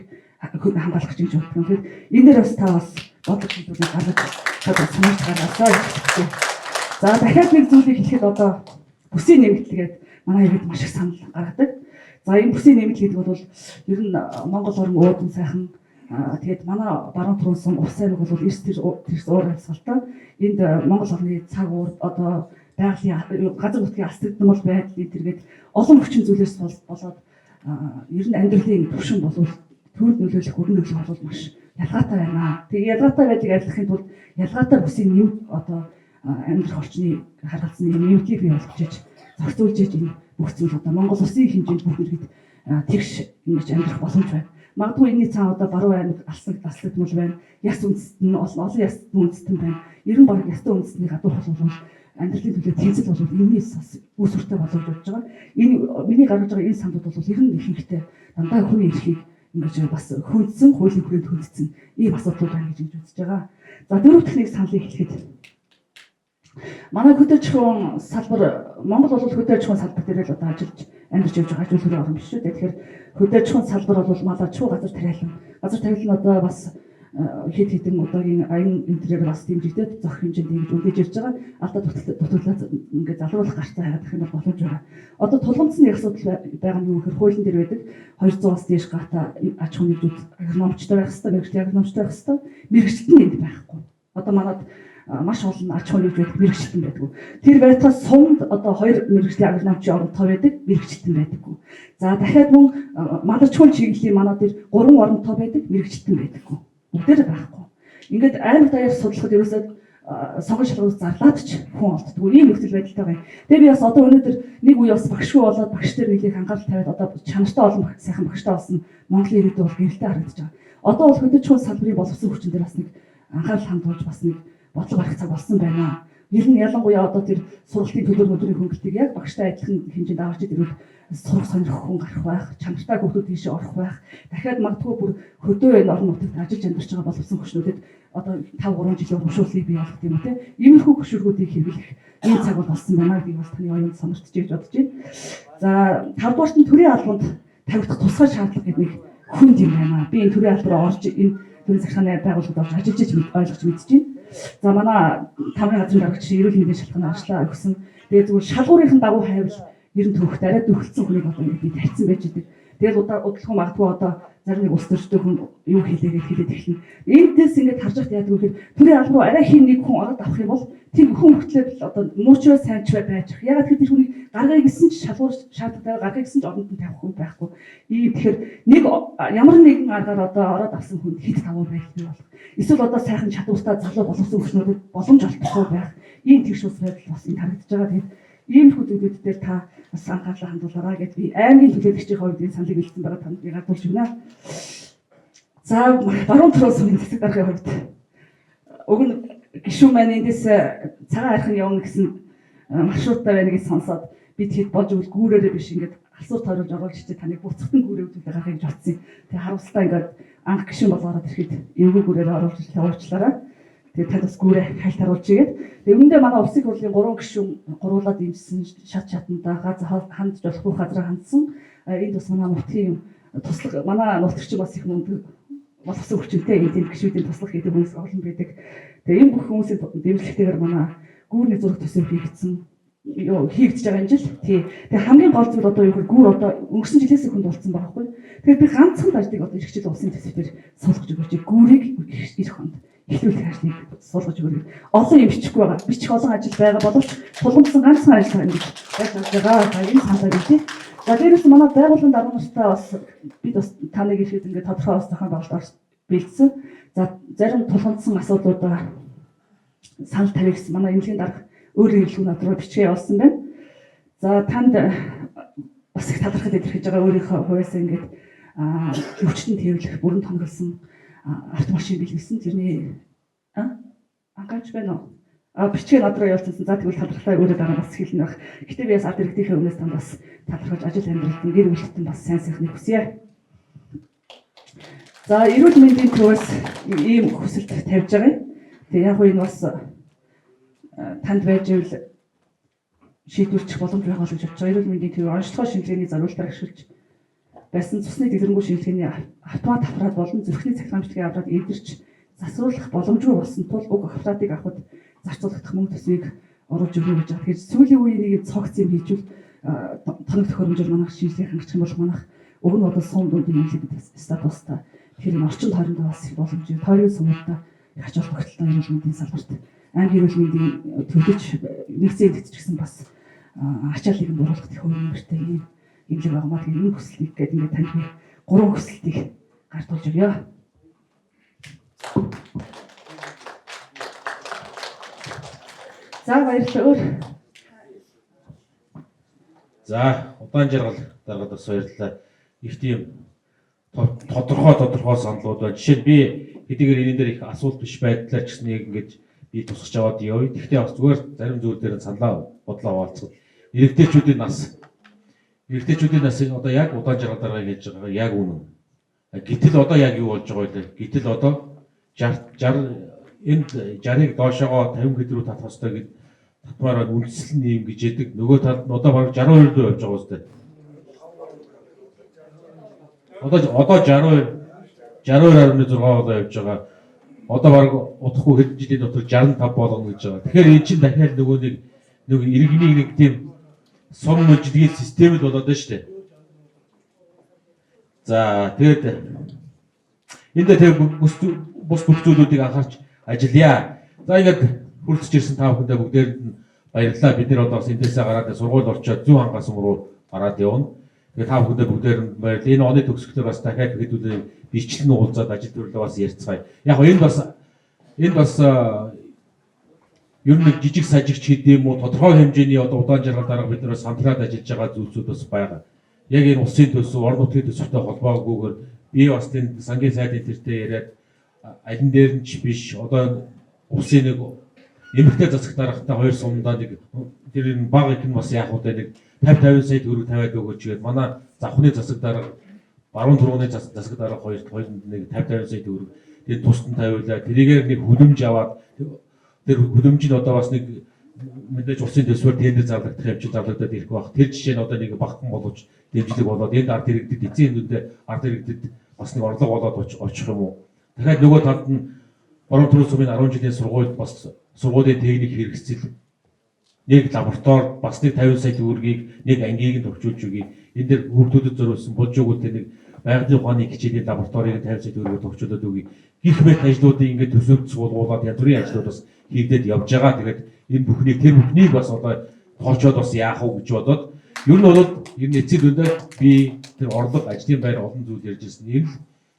хамгаалах гэж боддог. Тэгэхээр энэ дээр бас та бас бодлого хэлбэрийг гаргаж чадвар санаач гаргаасаа гэж. За дахиад нэг зүйлийг хэлэхэд одоо бүсийн нэмэгдэлгээд манай иргэд маш их санал гаргадаг. За энэ бүсийн нэмэгдэл гэдэг бол ер нь Монгол орн уудан сайхан тэгээд манай баруун туран сум улс аймаг бол эрс тэрс уур амьсгалтай. Энд Монгол орны цаг уур одоо байгалийн газар нутгийн астагдмал байдлын тэргээд олон хүчин зүйлээс болоод ер нь амьдралын төвшин болов төвд нөлөөлөх өрн нөлөөлөх бол маш ялгаатай байна. Тэгээ ялгаатай байдлыг арилгахын тулд ялгаатай бүсийн нэм одоо амьдрах орчны харгалзсан нэмэлтийг бий болгож зохицуулж энэ бүх зүйл одоо Монгол улсын хэмжээнд бүх иргэд тэгш ингэж амьдрах боломж байна. Магадгүй энэний цаана одоо баруун аймаг алслагдмал байна. Яс үндэстэн олон яс үндэстэн байна. Ер нь баг ястай үндэстний гадуур бол амьдралын төлөө тэнцэл бол энэс бас үүсвэртэй болж болж байгаа. Энэ миний гаргаж байгаа энэ сандууд бол ер нь ихэнхдээ дандаа хүний эрхийг ингэж бас хүндсэн, хуулийн хүрээнд хүндсэн ийм асуудлууд байна гэж үзэж байгаа. За дөрөв дэх нэг саналыг хэлэхэд манай хөдөлгөөн салбар Монгол бол хөдөлгөөн салбар дээр л одоо ажиллаж амьдарч явж байгаа ажил орн биш шүү. Тэгэхээр хөдөлгөөн салбар бол малчгүй газар тариалан одоо бас хэд хэдэн удаагийн аян энтрээр бас дэмжигдээд зөх хэмжээнд ингэж үлдээж ирж байгаа. Алдаа дутуулаад ингээд залруулах гарцаа хайгадах юм бол боломж байна. Одоо тулгамдсны асуудал байгаа нь юу гэхээр хуулийн дээр байдаг 200-аас дээш гата аж ахуйн нэгжүүд агрономчтой байх хэрэгтэй, мэргэжлийн агрономчтой байх хэрэгтэй. Мэргэжлэлт нь энд байхгүй. Одоо манад маш олон аж ахуйн нэгж мэрэгчлэн байдаг. Тэр байтугай сумд одоо 2 мэрэгжлийн агрономичийн оронтой байдаг, мэрэгчлэн байдаггүй. За дахиад мөн малчгүй чиглэлийн манай дээр 3 оронтой байдаг, мэрэгчлэн байдаггүй. Бүгдээр байхгүй. Ингээд аймаг даяар судлахад ерөөсөө сонгон шалгуулж зарлаад ч хүн олддгүй ийм нөхцөл байдалтай байна. Тэгээ би бас одоо өнөөдөр нэг үе бас багшгүй болоод багш дээр нэлээд анхаарал тавиад одоо чанартай олон сайхан багштай болсон Монголын ирээдүй бол гэрэлтэй харагдаж байгаа. Одоо бол хөдөлж хүн салбарын боловсон хүчин дээр бас нэг анхаарал хандуулж бас нэг бодлого барих цаг болсон байна. Ер нь ялангуяа одоо тэр сургалтын төлөөлөлтийн хөнгөлтийг яг багштай адилхан хэмжээнд авч ирвэл сурах сонирхох хүн гарах байх, чанартай хүүхдүүд тийш орох байх. Дахиад магадгүй бүр хөдөө энэ орон нутагт ажиллаж амьдарч байгаа боловсон хүчнүүдэд одоо 5-3 жилийн урамшууллыг бий болгох юм уу те. Иймэрхүү хөшүүргүүдийг хэрэглэх ийм цаг бол болсон байна гэдгийг бас таны оюунд сонирхож гэж бодож байна. За 5 дугаарт нь төрийн албанд тавигдах тусгай шаардлага гэдэг нэг хүнд юм байна. Би энэ төрийн албараа орж энэ төрийн захиргааны байгууллагад орж ажиллаж ойлгож мэдэж байна. За манай тамгын газрын дарагч эрүүл мэндийн шалганы ажлаа өгсөн. Тэгээд зүгээр шалгуурын дагуу хайвал ер нь төвхт арай дөхөлдсөн хүнийг одоо ингэ би тавьсан байж идэг. Тэгээд удалхан магадгүй одоо зарим нэг улс төрчтэй хүн юу хийлээгээд хэлээд эхэлнэ. Эндээс ингэж харж байхад яадаг вэ гэхээр төрийн албан руу арай хин нэг хүн ороод авах юм бол тийм хүн хөтлөөд одоо муучраа сайн ч байж. Ягаад гэвэл тэр хүний гаргыг гисэн ч шалгуур шаардлагатай гаргыг гисэн ч оронд нь тавих хүн байхгүй. Ийм тэгэхээр нэг ямар нэгэн аргаар одоо ороод авсан хүнд хит тавуу байх бий болох. Эсвэл одоо сайхан чадвартай залуу боловсон хүчнүүдэд боломж олдохгүй байх. Ийм тэгш ус байдал бас энэ харагдаж байгаа. Тэгээд иймэрхүү зүйлүүд дээр та бас анхаарлаа хандуулаарай гэж би аймгийн төлөөлөгчийн хувьд энэ саналыг хэлсэн байгаа танд би гадуулж байна. За баруун төрөөс өмнө засаг даргын хувьд уг нь гишүүн маань эндээс цагаан архин явна гэсэн маршруттай байна гэж сонсоод би тэгэд болж өгөл гүүрээрээ биш ингээд асуур тойруулж оруулж чи таныг буцахтан гүүрээ үзүүлэх гарахыг бодсон. Тэгээ харамсалтай ингээд анх гишүүн болгоод ирэхэд эвгүй гүүрээрээ оруулж тавуулчлаарай. Тэгээ танд бас гүүрээ хальт харуулж игээд тэгээ үүндээ манай улсын хурлын 3 гишүүн гуруулаад имжсэн шат шатандаа газ хандж болох газраа хандсан. Энд бас манай нутгийн туслах манай нутагч бас их мундаг боловсон хүчтэй энэ гишүүдийн туслах гэдэг хүмүүс олон байдаг. Тэгээ энэ бүх хүмүүсийн дэмжлэгтэйгээр манай гүүрний зураг төсөв хийгдсэн хийгдэж байгаа юм жил. Тэгээ хамгийн гол зүйл одоо юу гэхээр гүүр одоо өнгөрсөн жилээс хүнд болсон байгаа байхгүй. Тэгэхээр би ганцхан даждыг одоо ирэх жил улсын төсөвтөр суулгаж өгөөч. Гүүрийг ирэх хонд эхлүүлэх ажлыг суулгаж өгөөч. Олон юм бичихгүй байгаа. Бичих олон ажил байгаа боловч тулгамдсан ганцхан ажил байна гэж байгаа. Энэ саналаа гэж. За дээрээс манай байгууллагын дарга нартай бас бид бас таныг ихэд ингээд тодорхой бас зохион байгуулалт бэлдсэн. За зарим тулгамдсан асуудлуудаа санал тавих гэсэн манай эмнэлгийн дарга өөрийн хэлхүүн надруу бичгээ явуулсан байна. За танд бас их талархал илэрхийлж байгаа өөрийнхөө хувьяасаа ингээд өвчтөнд хэвлэх бүрэн томруулсан автомашин бэлгэсэн тэрний анхаарч байна уу? Бичгээ надруу явуулсан. За тэгвэл талархлаа өөрөө дараа бас хэлнэ байх. Гэтэ би бас ард иргэдийнхээ өмнөөс танд бас талархаж ажил амьдралтын гэр бүлтэн бас сайн сайхныг хүсье. За эрүүл мэндийн төвөөс ийм хүсэлт тавьж байгаа юм. Тэгээ яг энэ бас танд байж ивэл шийдвэрлэх боломж байгаа гэж бодож байгаа. Эрүүл мэндийн төв онцлогоо шинжилгээний зориулалтаар ашиглаж байсан цусны дэлгэрэнгүй шинжилгээний автомат аппарат болон зүрхний цахилгаамжлагын аваад эдгэрч засварлах боломжгүй болсон тул уг аппаратыг авахд зарцуулагдах мөнгө төсвийг оруулж өгнө гэж байна. Тэгэхээр сүүлийн үеийн нэг цогц юм хийжүүл тоног төхөөрөмжөөр манайх шинжилгээ хангах юм бол манайх уг нь бол сум дундын хэмжээний статустай. Тэгэхээр энэ орчин тойронд бас их боломж юм. Тойрын сумуудаа их ач холбогдолтой эрүүл мэндийн салбарт аймгийн эрүүл мэндийн төлөж нэгцэн эдгэж гэсэн бас ачааллыг бууруулах их хөрөнгөтэй ийм хэмжээ байгаа маа. Тэгэхээр энэ хүслийг гэдэг ингээд танд би 3 хүслийг гартуулж өгье. За баярлалаа. За удаан жаргал даргаад бас баярлалаа. Их тийм тодорхой саналууд байна. Жишээ нь би хэдийгээр энэ дээр их асуулт биш байдлаар ч гэсэн яг ингэж би тусгаж аваад явъя. Гэхдээ бас зүгээр зарим зүйл дээр саналаа бодлоо хуваалцах. Эрэгтэйчүүдийн нас одоо яг удаан жаргал даргаа хийж байгаа яг үнэн. Гэтэл одоо яг юу болж байгаа вэ? Гэтэл одоо 60 энд 60-ыг доошоогоо 50 хэд рүү татах хэрэгтэй гэд татмаар үндэслэл нэм гэж яадаг. Нөгөө талд нь одоо бараг 62% явж байгаа үстэй. Одоо 62.6% явж байгаа. Одоо бараг удахгүй хэд жилийн дотор 65 болгоно гэж байгаа. Тэгэхээр эн чинь дахиад нөгөө иргэний нэг тийм сум мөжлөгийн систем л болоод байна шүү дээ. За тэгээд энд дээр бус бүх зүйлүүдийг анхаарч ажиллая. За ингээд хүрэлцэж ирсэн та бүхэндээ бүгдээрэнд нь баярлалаа. Бид нэр одоо бас эндээсээ гараад сургууль орчоод зүүн хангасан руу гараад явна. Тэгээ та бүхэндээ бүгдээрэнд баярлалаа. Энэ оны төгсгөлөөр бас дахиад хэдүүлээ бичлэн уулзаад ажил төрлөө бас ярьцгаая. Яг энэ бас ер нь жижиг сажигч хийдэм үү тодорхой хэмжээний одоо удаан жаргал дарга бид нэр сантраад ажиллаж байгаа зүйлсүүд бас байгаа. Яг энэ улсын төсөв, орон нутгийн төсөвтэй холбоогүйгээр би бас энэ сангийн сайдын тэртээ яриад алин дээр нь ч биш одоо улсын нэг эмэгтэй засаг даргатай хоёр сумдаа нэг тэр энэ баг их нь бас яг уу нэг 50 сая төгрөг тавиад өгөөч гээд манай завхны засаг дарга баруун түрүүний засаг дарга хоёрт нэг 50 сая төгрөг тэгээд тусдан тавиулаа. Тэрийгээр нэг хүлэмж аваад тэр хүлэмж нь одоо бас нэг мэдээж улсын төсвөөр тендер зарлагдах юм чи зарлагдаад ирэх байх. Тэр жишээ нь одоо нэг багхан боловч дэмжлэг болоод энд ард иргэдэд эцсийн дүндээ ард иргэдэд бас нэг орлого болоод очих юм уу. Дахиад нөгөө талд нь баруун түрүү сумын 10 жилийн сургуульд бас сургуулийн техник хэрэгсэл нэг лаборатори бас нэг 50 сая төгрөгийг нэг ангийг нь төвчүүлж өгье. Энэ дэр хүүхдүүдэд зориулсан болж өгүүлтэй нэг байгалийн ухааны хичээлийн лабораторийг 50 сая төгрөгөөр төвчүүлээд өгье. Гэх мэт ажлуудыг ингээд төсөөлж суулгуулад янз бүрийн ажлууд бас хийгдээд явж байгаа. Тэгээд энэ бүхнийг бас одоо тоочоод бас яах вэ гэж бодоод ер нь бол энэ эцэг дүндээ би тэр орлого ажлын байр олон зүйл ярьж ирсэн. Энэ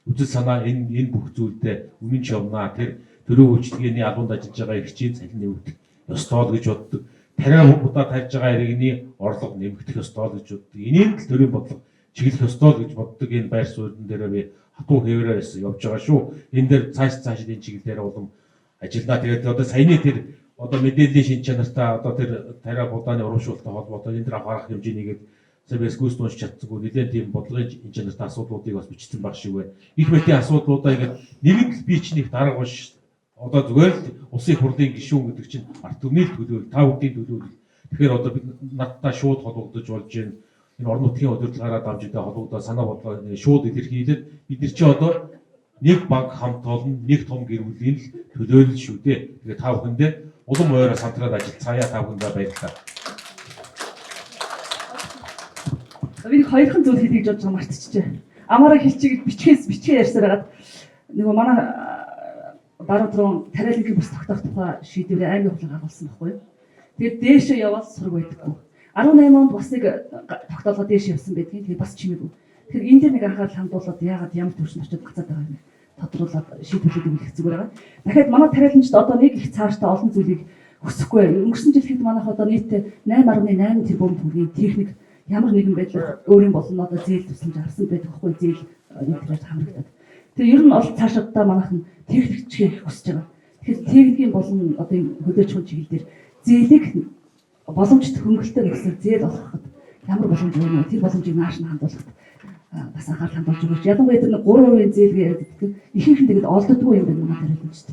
үзэл санаа энэ бүх зүйлдээ өмнө ч явнаа. Тэр төрөө үйлчлэгээний албанд ажиллаж байгаа эрчийн цалин нэмэгдэх ёстой л гэж боддог. Тариа удаа тарьж байгаа иргэний орлого нэмэгдэх ёстой л гэж боддог. Энийг л төрийн бодлого чиглэх ёстой л гэж боддог. Энэ байр суурин дээр би хатуу хэвээрээ явж байгаа шүү. Энэ дээр цааш энэ чиглэлээр улам ажиллана. Тэгээд одоо саяны тэр одоо мэдээллийн шин чанартай одоо тэр тариа будааны урамшуулалттай холбоотой энэ дээр анхаарах хэмжээнийг SBS гүйс дуусч чадсангүй нэлээд тийм бодлогын шин чанартай асуудлуудыг бас бичсэн баг шиг байна. Их мэтийн асуудлуудаа ингээд нэг л би чинь их дарга биш. Одоо зүгээр л улсын хурлын гишүүн гэдэг чинь ард түмний төлөөлөл, та бүдгийн төлөөлөл. Тэгэхээр одоо бид надтай шууд холбогдож болж байна. Энэ орон нутгийн удирдлагаараа дамжигдаа холбогдоод санаа бодлоо шууд илэрхийлээд бид нар чи одоо нэг баг хамт олон нэг том гэр бүлийн л төлөөлөл шүү дээ. Тэгээ та бүхэндээ улам ойроо сантраад ажиллацгаая. Та бүхэндээ баярлалаа. Би хоёрхан зүйл хэлье гэж бодож байгаа мартчихжээ. Амаараа хэлчихийг бичгээ ярьсаар хагаад нөгөө манай баруун түрүүн тариалангийн бүс тогтоох тухай шийдвэрээ аймаг хурлаар гаргасан байхгүй юу. Тэгээд дээшээ яваад сураг байдаггүй. 18 онд бас нэг тогтоолгоо дээш явсан байдгийг тэгээд бас чимээгүй. Тэгэхээр энэ дээр нэг анхаарал хандуулаад яагаад ямар төвшин очиод гацаад байгаа юм тодруулаад шийдвэрлээд өгөх зүгээр байгаа. Дахиад манай тариаланчид одоо нэг их цааштай олон зүйлийг хүсэхгүй. Өнгөрсөн жилд манайх одоо нийтдээ 8.8 тэрбум төгрөгийн техник ямар нэгэн байдлаар өөрийн болон одоо зээл тусламж авсан байдаг байхгүй зээл интернет хамрагдаад. Тэгээ ер нь ол цаашдаа манайхан техникчгээ хүсэж байгаа. Тэгэхээр техникийн болон одоо хөдөөж хүн чиглэлээр зээлийг боломжит хөнгөлтөө нэгсэн зээл олгоход ямар боломж өгнө вэ? Тэр боломжийг нааш нь хандуулахад бас анхаарал хандуулж өгөөч. Ялангуяа тэр 3% зээлгээ яриад байдаг. Ихэнх нь тэгээд олддоггүй юм байна манай тариаланчид.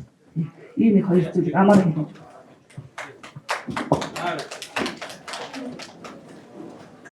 Ийм нэг хоёр зүйл амаар хэлж